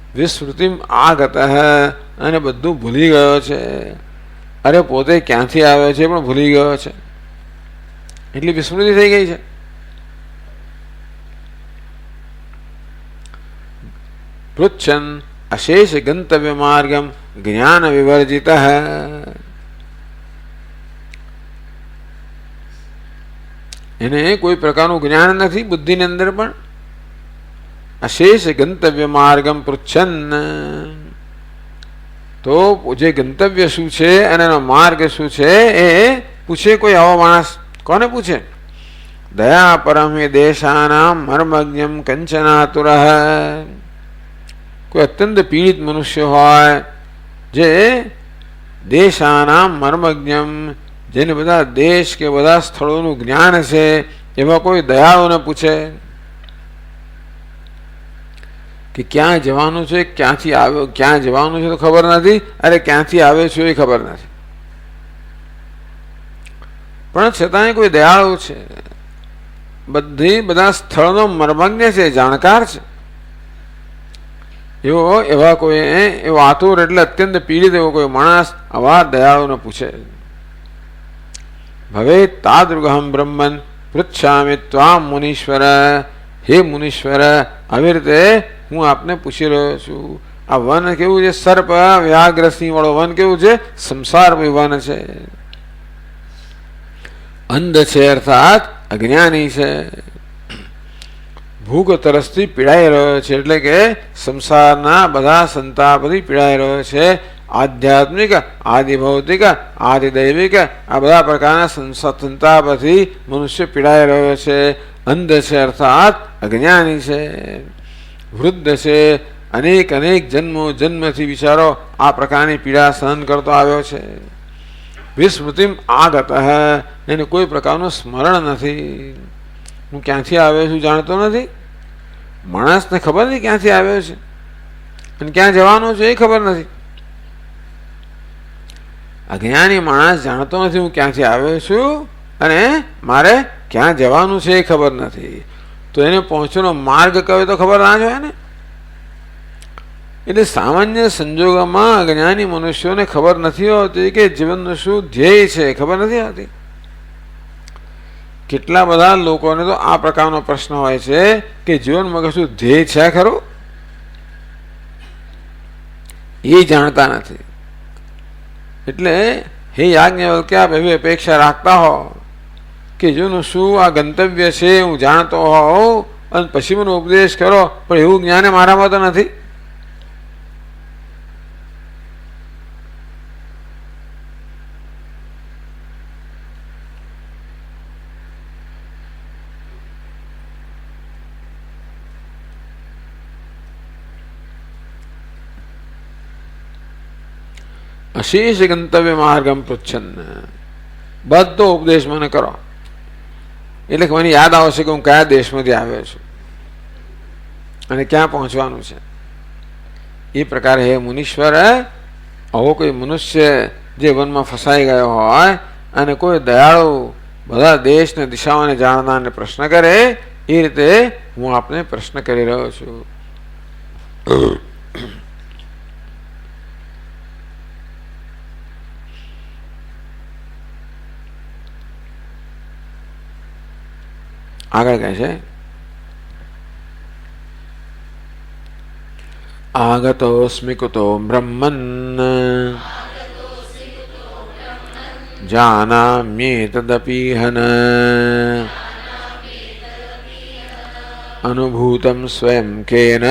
વિસ્મૃતિમ આગત, અને બધું ભૂલી ગયો છે. અરે પોતે ક્યાંથી આવ્યો છે પણ ભૂલી ગયો છે, એટલી વિસ્મૃતિ થઈ ગઈ છે. પૃચ્છન અશેષ ગંતવ્ય માર્ગમ જ્ઞાન વિવર્જિત, એને કોઈ પ્રકારનું જ્ઞાન નથી બુદ્ધિની અંદર પણ. અશેષ ગંતવ્ય માર્ગમ પૃચ્છન, તો જે ગંતવ્ય શું છે અને એનો માર્ગ શું છે એ પૂછે કોઈ આવો માણસ. કોને પૂછે? દયા પરમે દેશાનામ મર્મજ્ઞમ કંચનાતુર, કોઈ અત્યંત પીડિત મનુષ્ય હોય, જે દેશાનામ મર્મજ્ઞમ, જેને બધા દેશ કે બધા સ્થળોનું જ્ઞાન છે, એવા કોઈ દયાળુને પૂછે કે ક્યાં જવાનું છે, ક્યાંથી આવ્યો, ક્યાં જવાનું છે તો ખબર નથી, અરે ક્યાંથી આવે છે એ ખબર નથી, પણ છતાંય કોઈ દયાળુ છે, બધા સ્થળનો મર્મજ્ઞ છે, જાણકાર છે, એવા કોઈ એવો આતુર એટલે અત્યંત પીડિત એવો કોઈ માણસ આવા દયાળુને પૂછે. ભવે તાદૃગહમ બ્રહ્મન પૃચ્છામિ ત્વામ મુનીશ્વર, હે મુનીશ્વર, આવી રીતે હું આપને પૂછી રહ્યો છું. આ વન કેવું છે? સર્પ વ્યાઘ્ર સિંહ વાળો વન કેવું છે? સંસાર વન છે. અંધ છે અર્થાત અજ્ઞાની છે. ભૂખ તરસથી પીડાઈ રહ્યો છે, એટલે કે સંસારના બધા સંતાપથી પીડાઈ રહ્યો છે. આધ્યાત્મિક, આદિભૌતિક, આદિદૈવિક આ બધા પ્રકારના સંતાપથી મનુષ્ય પીડાઈ રહ્યો છે. અંધ છે અર્થાત અજ્ઞાની છે. વૃદ્ધ છે, અનેક જન્મથી બિચારો આ પ્રકારની પીડા સહન કરતો આવ્યો છે. વિસ્મૃતિમ આગત, એને કોઈ પ્રકારનું સ્મરણ નથી. હું ક્યાંથી આવ્યો છું જાણતો નથી. માણસને ખબર નથી ક્યાંથી આવ્યો છે અને ક્યાં જવાનો છે એ ખબર નથી. અજ્ઞાની માણસ જાણતો નથી હું ક્યાંથી આવ્યો છું અને મારે ક્યાં જવાનું છે એ ખબર નથી. તો એને પહોંચવાનો માર્ગ કયો તો ખબર ના જ હોય ને. એટલે સામાન્ય સંજોગોમાં અજ્ઞાની મનુષ્યોને ખબર નથી હોતી કે જીવનનું શું ધ્યેય છે, ખબર નથી હોતી. કેટલા બધા લોકોને તો આ પ્રકારનો પ્રશ્ન હોય છે કે જીવનમાં કશું ધ્યેય છે ખરું, એ જાણતા નથી. એટલે હે યાજ્ઞવલ્ક્ય, આપ એવી અપેક્ષા રાખતા હો કે જીવનનું શું આ ગંતવ્ય છે હું જાણતો હોઉં અને પછી મને ઉપદેશ કરો, પણ એવું જ્ઞાન મારામાં તો નથી. અશેષ ગંતવ્ય માર્ગમ પૃચ્છન, બધો ઉપદેશ મને કરો એટલે કે મને યાદ આવશે કે હું કયા દેશમાંથી આવ્યો છું અને ક્યાં પહોંચવાનું છે. એ પ્રકારે હે મુનીશ્વર, આવો કોઈ મનુષ્ય જે વનમાં ફસાઈ ગયો હોય અને કોઈ દયાળુ બધા દેશ ને દિશાઓને જાણનારને પ્રશ્ન કરે, એ રીતે હું આપને પ્રશ્ન કરી રહ્યો છું. આગળ કહે છે, આગતોસ્મિ કુતો બ્રહ્મન્ન જાનામ્યેતદપીહન અનુભૂતમ સ્વયં કેન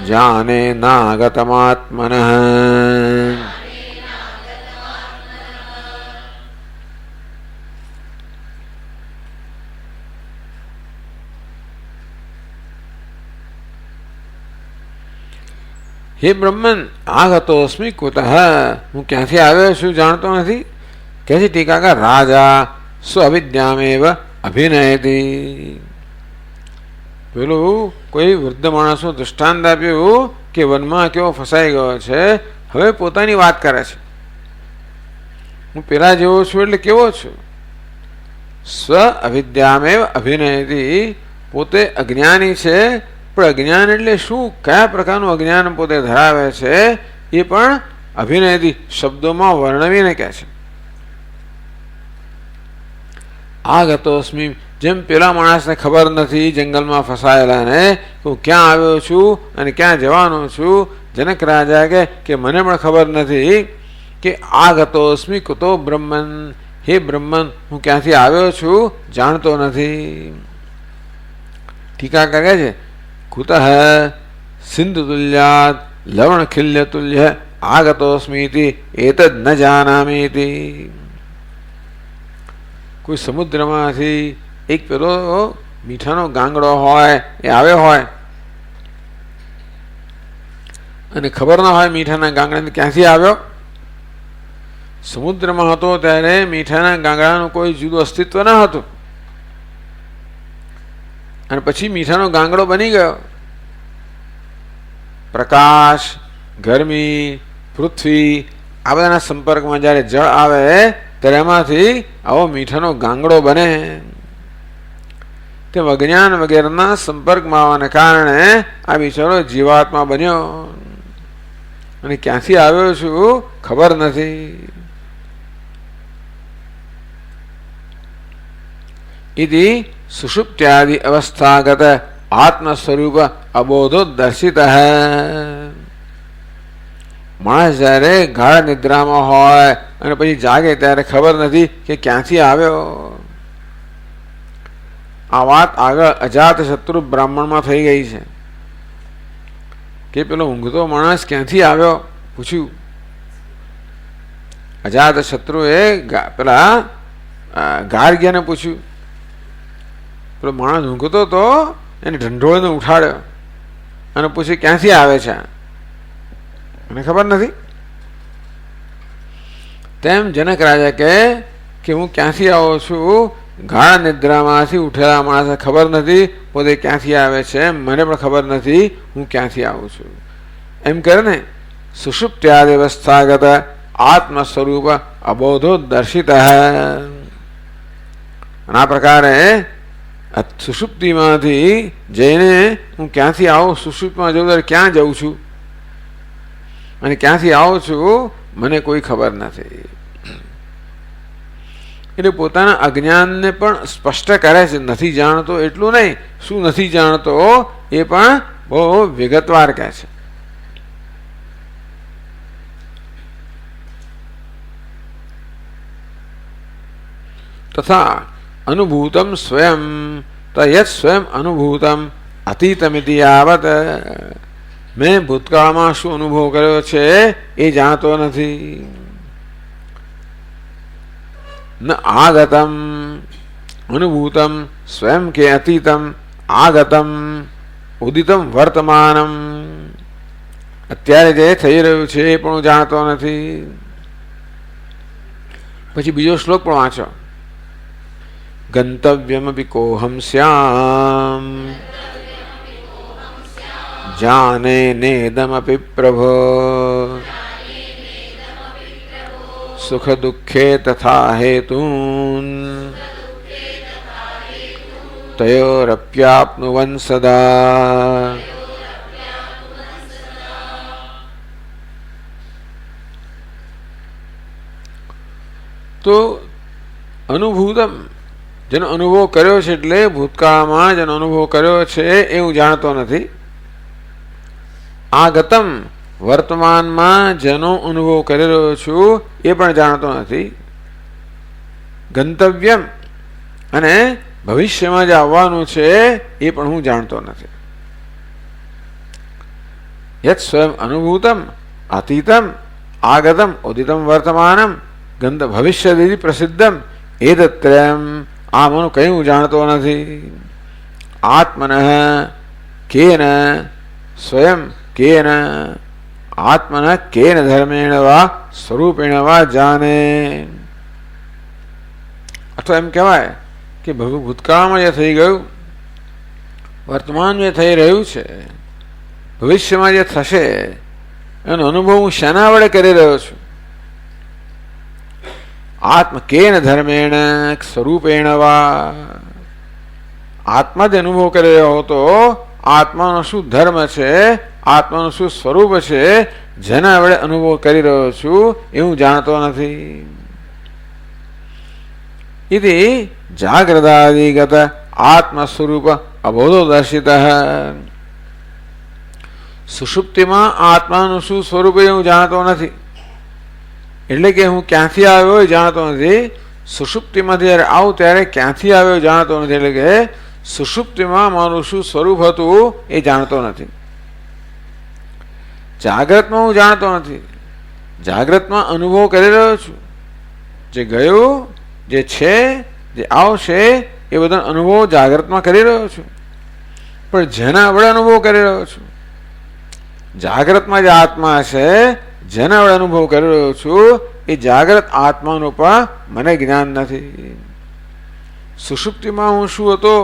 જાને નાગતમાત્મનઃ. હે બ્રહ્મન, આગતોસ્મિ કુતઃ, હું ક્યાંથી આવ્યો છું જાણતો નથી. કે છે ટીકાકાર, રાજા સ્વવિદ્યામેવ અભિનયતિ. પેલું કોઈ વૃદ્ધ માણસનું દૃષ્ટાંત આપ્યું કે વનમાં કેવો ફસાઈ ગયો છે, હવે પોતાની વાત કરે છે. હું પેલા જેવો છું એટલે કેવો છું? સ્વ અવિદ્યામેવ અભિનયતિ, પોતે અજ્ઞાની છે, પણ અજ્ઞાન એટલે શું, કયા પ્રકારનું અજ્ઞાન પોતે ધરાવે છે એ પણ અભિનયથી શબ્દોમાં વર્ણવીને કહે છે. આગતોસ્મિ, જેમ પેલા માણસને ખબર નથી જંગલમાં ફસાયેલાને હું ક્યાં આવ્યો છું અને ક્યાં જવાનો છું. જનક રાજા કે મને પણ ખબર નથી કે આગતોસ્મિ કુતો બ્રહ્મન, હે બ્રહ્મન, હું ક્યાંથી આવ્યો છું જાણતો નથી. ટીકાકાર કહે છે, કુતઃ સિંધુ તુલ્યાત લવણ ખિલ્ય તુલ્ય આગતોસ્મીતિ એતદ ન જાનામીતિ. કોઈ સમુદ્રમાંથી એક પેલો મીઠાનો ગાંગડો હોય એ આવ્યો હોય અને ખબર ના હોય મીઠાના ગાંગડાને ક્યાંથી આવ્યો. સમુદ્રમાં હતો ત્યારે મીઠાના ગાંગડાનું કોઈ જુદું અસ્તિત્વ ન હતું અને પછી મીઠાનો ગાંગડો બની ગયો. પ્રકાશ, ગરમી, પૃથ્વી આ બધાના સંપર્કમાં જ્યારે જળ આવે ત્યારે એમાંથી આવો મીઠાનો ગાંગડો બને. તે અજ્ઞાન વગેરેના સંપર્કમાં આવવાને કારણે આ બિચારો જીવાત્મા બન્યો અને ક્યાંથી આવ્યો છું ખબર નથી. ઇતિ સુષુપ્ત્યાદિ અવસ્થાગત આત્મ સ્વરૂપ અબોધો દર્શિત. માણસ જ્યારે ગાઢ નિદ્રામાં હોય અને પછી જાગે ત્યારે ખબર નથી કે ક્યાંથી આવ્યો. આ વાત આગળ અજાત શત્રુ બ્રાહ્મણમાં થઈ ગઈ છે કે પેલો ઊંઘતો માણસ ક્યાંથી આવ્યો પૂછ્યું. અજાત શત્રુએ પેલા ગાર્ગ્યને પૂછ્યું. પેલો માણસ ઊંઘતો તો એને ઢંઢોળીને ઉઠાડ્યો અને પૂછ્યું ક્યાંથી આવે છે, મને ખબર નથી. તેમ જનક રાજા કે હું ક્યાંથી આવું છું, ગાઢ નિદ્રામાંથી ઉઠેલા માણસને ખબર નથી પોતે ક્યાંથી આવે છે, મને પણ ખબર નથી હું ક્યાંથી આવું છું. એમ કરે ને સુષુપ્ત્યાદિ અવસ્થાગત આત્મ સ્વરૂપ અબોધો દર્શિત. આ પ્રકારે સુષુપ્તિમાંથી જઈને હું ક્યાંથી આવું, સુષુપ્તમાં જઉં ત્યારે ક્યાં જઉં છું અને ક્યાંથી આવું છું મને કોઈ ખબર નથી. એટલે પોતાના અજ્ઞાનને પણ સ્પષ્ટ કરે છે. નથી જાણતો એટલું નહીં, શું નથી જાણતો એ પણ બહુ વિગતવાર કહે છે. તથા અનુભૂતમ સ્વયં તયત સ્વયં અનુભૂતમ અતીતમિતિ યાવત, મેં ભૂતકાળમાં શું અનુભવ કર્યો છે એ જાણતો નથી. ન આગતમ અનુભૂતમ સ્વયં કે અતીતમ આગતમ ઉદિતમ વર્તમાનમ. અત્યારે જે થઈ રહ્યું છે એ પણ હું જાણતો નથી. પછી બીજો શ્લોક પણ વાંચો. ગંતવ્યમપી કોહમ સ્યામ જાને નેદમપી પ્રભો સુખ દુઃખે તથા હેતુન તયોરપ્યાપ્નુવન સદા. તો અનુભૂતમ જેનો અનુભવ કર્યો છે, એટલે ભૂતકાળમાં જેનો અનુભવ કર્યો છે એ હું જાણતો નથી. આગતમ વર્તમાનમાં જેનો અનુભવ કરી રહ્યો છું એ પણ જાણતો નથી. ગંતવ્યમ અને ભવિષ્યમાં જે આવવાનું છે એ પણ હું જાણતો નથી. યત સ્વયં અનુભૂતમ અતીતમ આગતમ ઉદિતમ વર્તમાનમ ગંધ ભવિષ્ય પ્રસિદ્ધમ એતત્રયમ આમાંનું કંઈ હું જાણતો નથી. આત્મન કેન સ્વયં કેન આત્મન કેન ધર્મેણ વા સ્વરૂપેણ વા જાને. અથવા એમ કહેવાય કે ભૂતકાળમાં જે થઈ ગયું, વર્તમાન જે થઈ રહ્યું છે, ભવિષ્યમાં જે થશે એનો અનુભવ હું શેના વડે કરી રહ્યો છું? આત્મ કેન ધર્મેણ સ્વરૂપેણ વા. આત્મા જ અનુભવ કરી રહ્યો હતો. આત્માનો શું ધર્મ છે, આત્માનું શું સ્વરૂપ છે, જેના વડે અનુભવ કરી રહ્યો છું એ હું જાણતો નથી. ઇતિ જાગ્રદાદિગત આત્મ સ્વરૂપ અબોધો દર્શિત. સુષુપ્તિમાં આત્માનું શું સ્વરૂપ એ હું જાણતો નથી. એટલે કે હું ક્યાંથી આવ્યો એ જાણતો નથી. સુષુપ્તિમાંથી જ્યારે આવું ત્યારે ક્યાંથી આવ્યો જાણતો નથી. એટલે કે સુષુપ્તિમાં મારું શું સ્વરૂપ હતું એ જાણતો નથી. જાગ્રતમાં હું જાણતો નથી. જાગ્રતમાં અનુભવ કરી રહ્યો છું. જે ગયું, જે છે, જે આવશે એ બધા અનુભવ જાગ્રતમાં કરી રહ્યો છું. પણ જેના વડે અનુભવ કરી રહ્યો છું, જાગ્રતમાં જે આત્મા છે જેના વડે અનુભવ કરી રહ્યો છું એ જાગ્રત આત્માનું પણ મને જ્ઞાન નથી. સુષુપ્તિમાં હું શું હતો,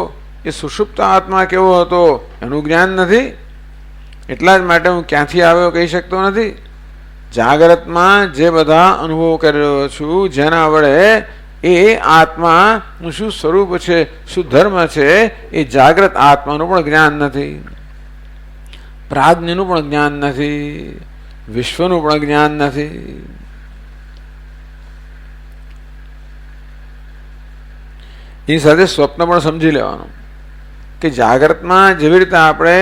એ સુષુપ્ત આત્મા કેવો હતો એનું જ્ઞાન નથી. એટલા જ માટે હું ક્યાંથી આવ્યો કહી શકતો નથી. જાગ્રતમાં જે બધા અનુભવ કરી રહ્યો છું, જેના વડે એ આત્માનું શું સ્વરૂપ છે, શું ધર્મ છે, એ જાગ્રત આત્માનું પણ જ્ઞાન નથી. પ્રાજ્ઞનું પણ જ્ઞાન નથી. વિશ્વનું પણ જ્ઞાન નથી. એ સાથે સ્વપ્ન પણ સમજી લેવાનું કે જાગ્રતમાં જેવી રીતે આપણે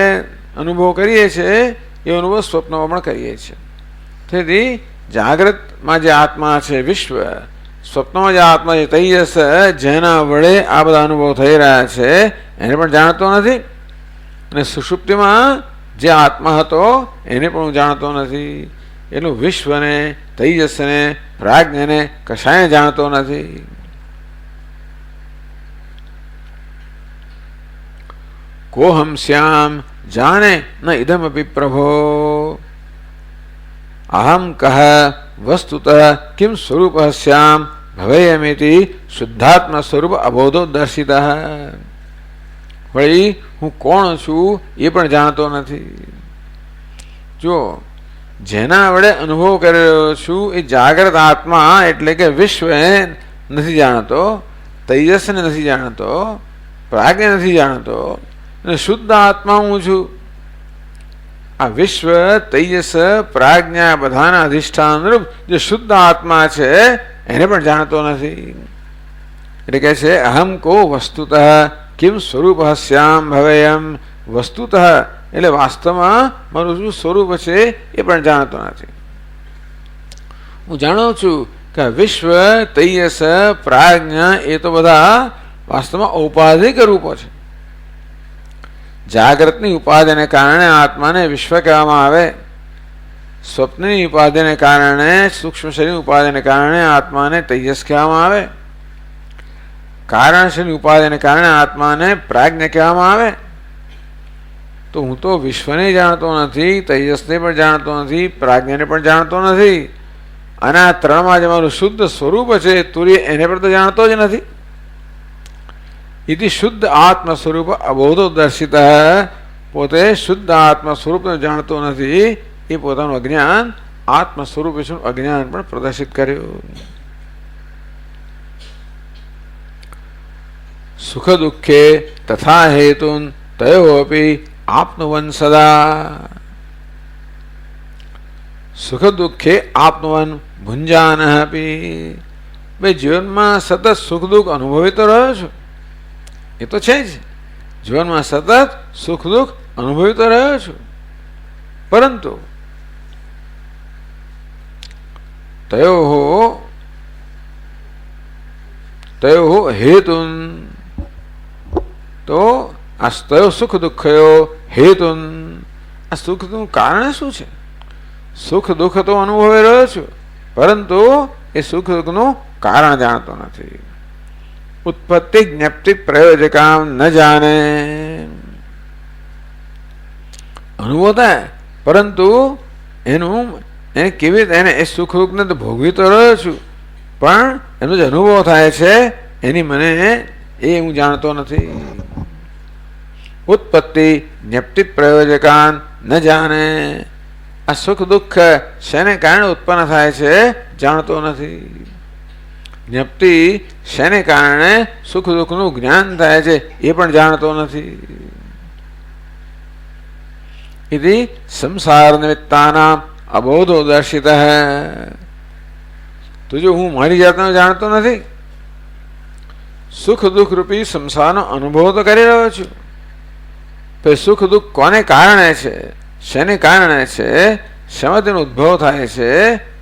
અનુભવ કરીએ છીએ એ અનુભવ સ્વપ્નમાં પણ કરીએ છીએ. તેથી જાગ્રતમાં જે આત્મા છે વિશ્વ, સ્વપ્નમાં જે આત્મા છે તેજસ, જેના વડે આ બધા અનુભવ થઈ રહ્યા છે એને પણ જાણતો નથી. અને સુષુપ્તિમાં જે આત્મા હતો એને પણ હું જાણતો નથી. એનું વિશ્વને, તેજસને, પ્રાજ્ઞને કશાય જાણતો નથી. કોહમ શ્યામ જાને ન ઇદમપી પ્રભો અહમ કહ વસ્તુતઃ કિમ સ્વરૂપ શ્યામ ભવેયમિતિ શુદ્ધાત્મ સ્વરૂપ અબોધો દર્શિત. વળી હું કોણ છું એ પણ જાણતો નથી. જો જેના વડે અનુભવ કરી રહ્યો છું એ જાગ્રત આત્મા એટલે કે વિશ્વ નથી જાણતો, તેજસને નથી જાણતો, પ્રાજ્ઞ નથી જાણતો, અને શુદ્ધ આત્મા હું છું. આ વિશ્વ, તેજસ, પ્રાજ્ઞા બધાના અધિષ્ઠાન રૂપ જે શુદ્ધ આત્મા છે એને પણ જાણતો નથી. એટલે કે છે અહમ કો વસ્તુતઃ કિમ સ્વરૂપ શ્યામ ભવેયમ. વસ્તુતઃ એટલે વાસ્તવમાં મારું શું સ્વરૂપ છે એ પણ જાણતો નથી. હું જાણું છું કે વિશ્વ, તેજસ, પ્રાજ્ઞા એ તો બધા વાસ્તવમાં ઔપાધિક રૂપો છે. જાગ્રતની ઉપાધિને કારણે આત્માને વિશ્વ કહેવામાં આવે. સ્વપ્નની ઉપાધિને કારણે, સૂક્ષ્મ શરીર ઉપાધિને કારણે આત્માને તેજસ કહેવામાં આવે. કારણ શરીર ઉપાધિને કારણે આત્માને પ્રાજ્ઞ કહેવામાં આવે. તો હું તો વિશ્વને જાણતો નથી, તેજસને પણ જાણતો નથી, પ્રાજ્ઞાને પણ જાણતો નથી, અને આ ત્રણમાં જે મારું શુદ્ધ સ્વરૂપ છે તુર્ય એને પણ તો જાણતો જ નથી. ઇતિ શુદ્ધ આત્મ સ્વરૂપ અબોધો દર્શિત, પોતે શુદ્ધ આત્મ સ્વરૂપને જાણતો નથી, એ પોતાનું અજ્ઞાન આત્મ સ્વરૂપ વિશેનું અજ્ઞાન પણ પ્રદર્શિત કર્યું. સુખ દુઃખે તથા હેતુન તયોપી આપનુવન સદા, સુખ દુઃખે આપનુવન ભુંજાન આપી. ભાઈ જીવનમાં સતત સુખ દુઃખ અનુભવી તો રહ્યો છું, એ તો છે જ, જીવનમાં સતત સુખ દુઃખ અનુભવી તો રહ્યો છું, પરંતુ તયો હેતુન, તો આ તયો સુખ દુઃખયો હેતુન, આ સુખનું કારણ શું છે? સુખ દુઃખ તો અનુભવી રહ્યો છું, પરંતુ એ સુખ દુઃખનું કારણ જાણતો નથી. ઉત્પત્તિ જ્ઞપ્તિ પ્રયોજકામ ન જાણે, અનુભવ થાય પરંતુ એને કેવી રીતે એને એ સુખ દુઃખને તો ભોગવી તો રહ્યો છું, પણ એનો જે અનુભવ થાય છે એની મને એ હું જાણતો નથી. ઉત્પત્તિ જ્ઞપ્તિ પ્રયોજકાન ન જાણે, આ સુખ દુઃખ શેને કારણે ઉત્પન્ન થાય છે જાણતો નથી. જ્ઞપ્તિ શેને કારણે સુખ દુઃખનું જ્ઞાન થાય છે એ પણ જાણતો નથી. ઇતિ સંસાર નિમિત્તાનામ અબોધો દર્શિત. તો જો હું મારી જાતને જાણતો નથી, સુખ દુઃખ રૂપી સંસારનો અનુભવ તો કરી રહ્યો છું, તો સુખ દુઃખ કોને કારણે છે, શેને કારણે છે, શેમાં તેનો ઉદ્ભવ થાય છે,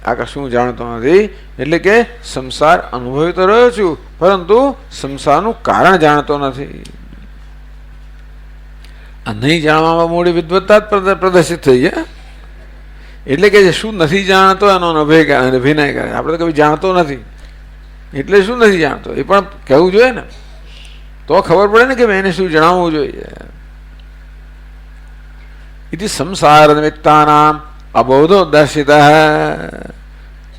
આ કશું જાણતો નથી. એટલે કે સંસાર અનુભવી તો રહ્યો છું, પરંતુ સંસારનું કારણ જાણતો નથી. આ નહીં જાણવામાં મોડી વિદ્વત્તા જ પ્રદર્શિત થઈ છે. એટલે કે શું નથી જાણતો એનો અભિનય કરે. આપણે તો કभी જાણતો નથી એટલે શું નથી જાણતો એ પણ કહેવું જોઈએ ને, તો ખબર પડે ને કે એને શું જણાવવું જોઈએ. ઇતિ સંસાર નિમિત્તાનામ અબોધો દર્શિત.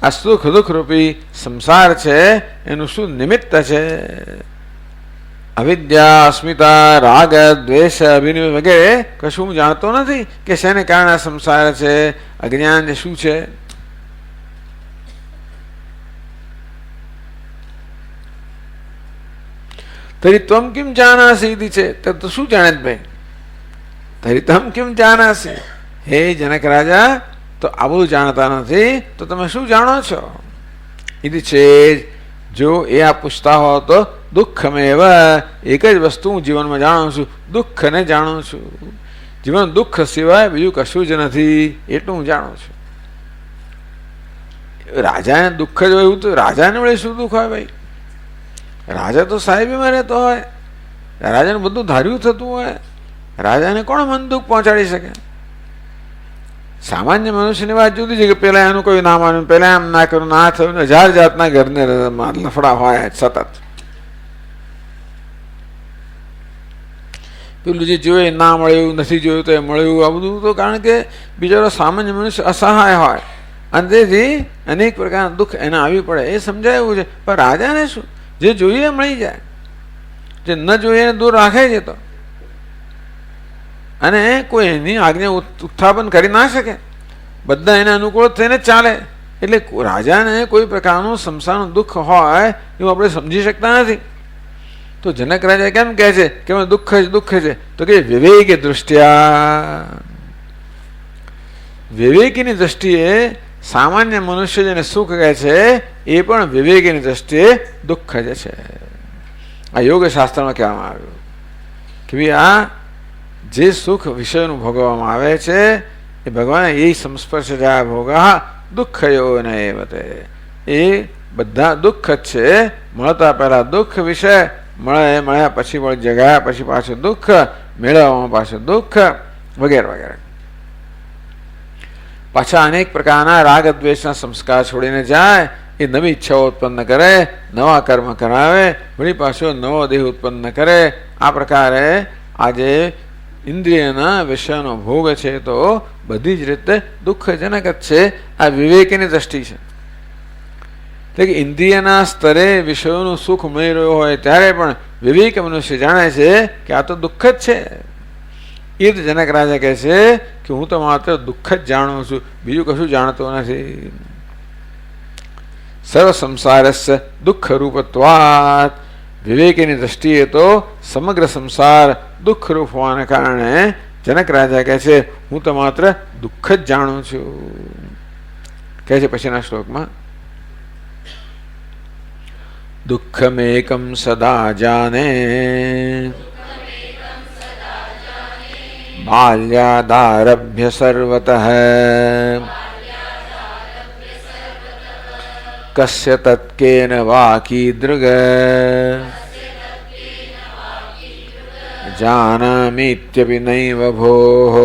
આ સુખ દુઃખ રૂપી સંસાર છે એનું શું નિમિત્ત છે? અવિદ્યા, અસ્મિતા, રાગ, દ્વેષ, અભિનિવેશ વગેરે કશું જાણતો નથી કે શેને કારણે સંસાર છે, અજ્ઞાન શું છે. તરી ત્વમ કિમ જાનાસી ઇતિ છે, તો શું જાણે ભાઈ? તરી તમ કિમ જાનાસી, હે જનક રાજા, તો આ બધું જાણતા નથી તો તમે શું જાણો છો? ઇતિ છે, જો એ આ પૂછતા હો તો દુઃખમેવ, એક જ વસ્તુ હું જીવનમાં જાણું છું, દુઃખને જાણું છું. જીવન દુઃખ સિવાય બીજું કશું જ નથી એટલું હું જાણું છું. રાજાને દુઃખ જ હોય એવું તો રાજાને વળે શું દુઃખ હોય ભાઈ? રાજા તો સાહેબીમાં રહેતો હોય, રાજાને બધું ધાર્યું થતું હોય, રાજાને કોણ મન દુઃખ પહોંચાડી શકે? સામાન્ય મનુષ્યની વાત જુદી છે કે પેલા એનું કોઈ ના માન્યું, પેલા એમ ના કર્યું, ના થયું, હજાર જાતના ઘરને લફડા હોય સતત. પેલું જે જોયું ના મળ્યું, નથી જોયું તો એ મળ્યું, આ બધું તો કારણ કે બિચારો સામાન્ય મનુષ્ય અસહાય હોય અને તેથી અનેક પ્રકારના દુઃખ એને આવી પડે એ સમજાયું છે. પણ રાજાને શું, જે જોઈએ મળી જાય, જે ન જોઈએ એને દૂર રાખે છે. તો અને કોઈ એની આજ્ઞા ઉત્થાપન કરી ના શકે, બધા એને અનુકૂળ થઈને ચાલે. એટલે રાજાને કોઈ પ્રકારનું સંસારનું દુઃખ હોય એવું આપણે સમજી શકતા નથી. તો જનક રાજા કેમ કહે છે કે દુઃખ જ દુઃખ છે? તો કે વિવેકી દૃષ્ટિયા, વિવેકીની દ્રષ્ટિએ સામાન્ય મનુષ્ય જેને સુખ કહે છે એ પણ વિવેકીની દ્રષ્ટિએ દુઃખ જ છે. આ યોગ શાસ્ત્રમાં કહેવામાં આવ્યું કે ભાઈ આ જે સુખ વિષયનું ભોગવવામાં આવે છે એ ભગવાન એ સંસ્પર્શ જાય ભોગા દુઃખયો ને એ બધા દુઃખ જ છે. મળતા પહેલા દુઃખ વિષય, મળ્યા પછી મળી જગાયા પછી પાછું દુઃખ, મેળવવામાં પાછું દુઃખ વગેરે વગેરે. પાછા અનેક પ્રકારના રાગ દ્વેષના સંસ્કાર છોડીને જાય, એ નવી ઈચ્છાઓ ઉત્પન્ન કરે, નવા કર્મ કરાવે, વળી પાછો નવો દેહ ઉત્પન્ન કરે. આ પ્રકારે આજે ઇન્દ્રિયના વિષયનો ભોગ છે તો બધી જ રીતે દુઃખજનક જ છે. આ વિવેકની દ્રષ્ટિ છે. એટલે કે ઇન્દ્રિયના સ્તરે વિષયોનું સુખ મળી રહ્યો હોય ત્યારે પણ વિવેક મનુષ્ય જાણે છે કે આ તો દુઃખ જ છે. એ જ જનક રાજા કહે છે કે હું તો માત્ર દુઃખ જ જાણું છું, બીજું કશું જાણતો નથી. સર્વ સંસારસ્ય દુઃખ રૂપત્વાત. વિવેકની દ્રષ્ટિએ તો સમગ્ર સંસાર દુઃખરૂપ હોવાને કારણે જનક રાજા કહે છે હું તો માત્ર દુઃખ જ જાણું છું. કહે છે પછીના શ્લોકમાં, દુઃખમેકમ સદા જાને બાલ્યાદારભ્ય સર્વતઃ કસ્ય તત્કેન વા કીદૃગ જાનામીત્યપી નૈવ ભોઃ.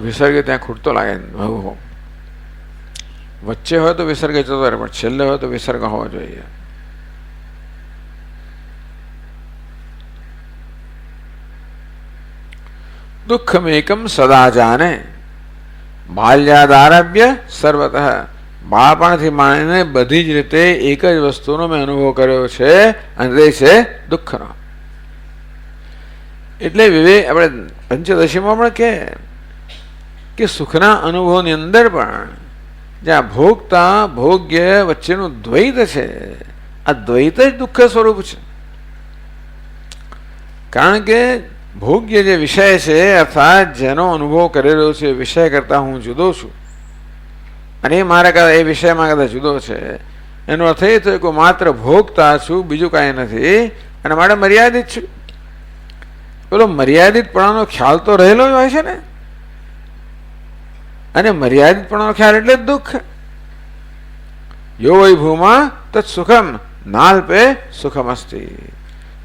વિસર્ગ ત્યાં ખૂટતો લાગે. ભવ વચ્ચે હોય તો વિસર્ગ જતો રહે, પણ છેલ્લે હોય તો વિસર્ગ હોવો જોઈએ. દુઃખમેકમ સદા જાને બાલ્યાદારભ્ય સર્વતઃ. બાળપણથી માંડીને બધી જ રીતે એક જ વસ્તુનો મેં અનુભવ કર્યો છે અને તે છે દુઃખનો. એટલે વિવેક આપણે પંચદશીમાં પણ કે સુખના અનુભવની અંદર પણ જ્યાં ભોગતા ભોગ્ય વચ્ચેનું દ્વૈત છે, આ દ્વૈત જ દુઃખ સ્વરૂપ છે. કારણ કે ભોગ્ય જે વિષય છે અર્થાત જેનો અનુભવ કરેલો છે વિષય કરતાં હું જુદો છું અને એ મારા કરતા એ વિષયમાં કદાચ જુદો છે, એનો અર્થ એ થયો કે માત્ર ભોગતા છું, બીજું કાંઈ નથી અને મારે મર્યાદિત છું. પેલો મર્યાદિતપણાનો ખ્યાલ તો રહેલો જ હોય છે ને, અને મર્યાદિતપણાનો ખ્યાલ એટલે દુઃખ. યો વૈ ભૂમા તત્ સુખમ નાલ્પે સુખમસ્તિ.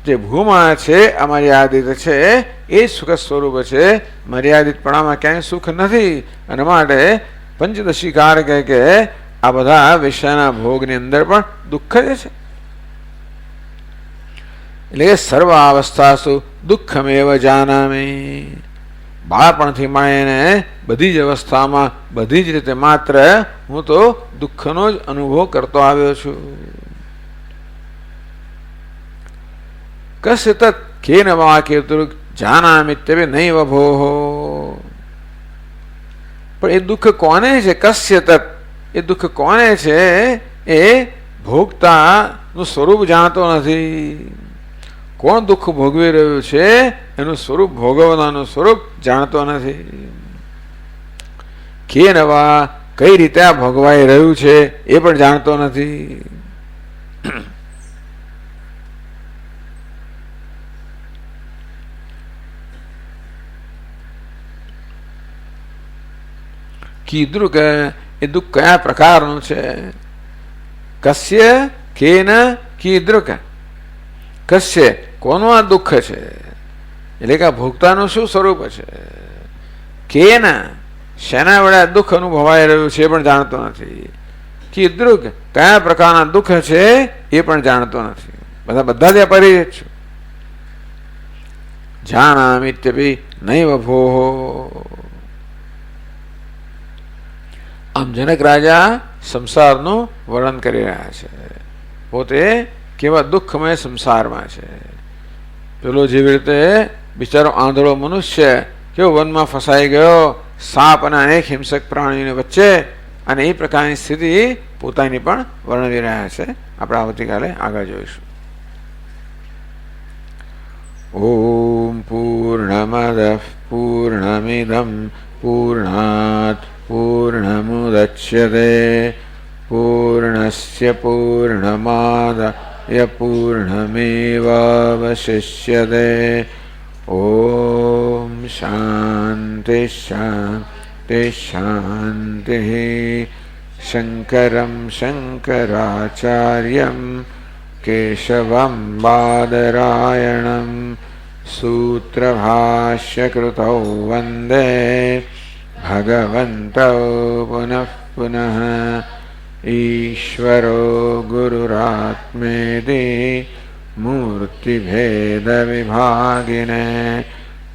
જે ભૂમા છે અમર્યાદિત છે એ સુખ સ્વરૂપ છે, મર્યાદિતપણામાં ક્યાંય સુખ નથી. અને માટે પંચદશીકાર કહે કે આ બધા વિષયના ભોગની અંદર પણ દુઃખ જ છે. એટલે કે સર્વાવસ્થાસુ દુઃખમેવ જાનામિ. બાળપણથી માંડીને બધી જ અવસ્થામાં બધી જ રીતે માત્ર હું તો દુઃખનો જ અનુભવ કરતો આવ્યો છું. કસ્ય તત્ કેન વા કીર્તુર્ જાનામિત્યપી નૈવ ભોઃ. પણ એ દુઃખ કોને છે? કસ્ય તત્, એ દુઃખ કોને છે? એ ભોગતાનું સ્વરૂપ જાણતો નથી. કોણ દુઃખ ભોગવી રહ્યું છે એનું સ્વરૂપ, ભોગવનાનું સ્વરૂપ જાણતો નથી. કેન વા, કઈ રીતે આ ભોગવાઈ રહ્યું છે એ પણ જાણતો નથી. કીદૃક, એ દુઃખ કયા પ્રકારનું છે? કસ્ય કેન કીદૃક. કસ્ય, કોનું આ દુઃખ છે? એટલે કે આ ભોગતાનું શું સ્વરૂપ છે? કેન, શેના વડે દુઃખ અનુભવાઈ રહ્યું છે એ પણ જાણતો નથી. કીદૃક, કયા પ્રકારના દુઃખ છે એ પણ જાણતો નથી. બધા ત્યાં પરિચિત છે. જાનામિત્યપી નૈવ ભોઃ. આમ જનક રાજા સંસારનું વર્ણન કરી રહ્યા છે. પોતે કેવા દુઃખમય સંસારમાં છે. પેલો જેવી રીતે બિચારો આંધળો મનુષ્ય કેવો વનમાં ફસાઈ ગયો સાપ અને અનેક હિંસક પ્રાણીઓની વચ્ચે, અને એ પ્રકારની સ્થિતિ પોતાની પણ વર્ણવી રહ્યા છે. આપણે આવતીકાલે આગળ જોઈશું. ઓમ પૂર્ણમદઃ પૂર્ણમિદં પૂર્ણાત પૂર્ણમુદચ્યતે પૂર્ણસ્ય પૂર્ણમાદાય પૂર્ણમેવાવશિષ્યતે. ઓમ શાંતિ શાંતિ શાંતિ. શંકરં શંકરાચાર્યં કેશવં બાદરાયણં સૂત્રભાષ્યકૃતૌ વંદે ભગવन्तौ પુનઃ પુનઃ. ઈશ્વરો ગુરુરાત્મેતિ मूर्तिभेदविभागिने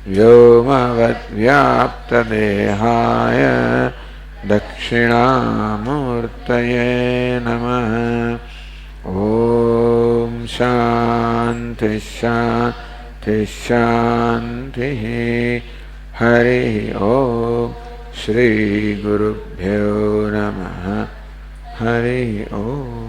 व्योमवद्व्याप्तदेहाय दक्षिणामूर्तये नमः। ॐ शान्ति शान्ति शान्तिः। हरिः ॐ श्रीगुरुभ्यो नमः। हरिः ॐ।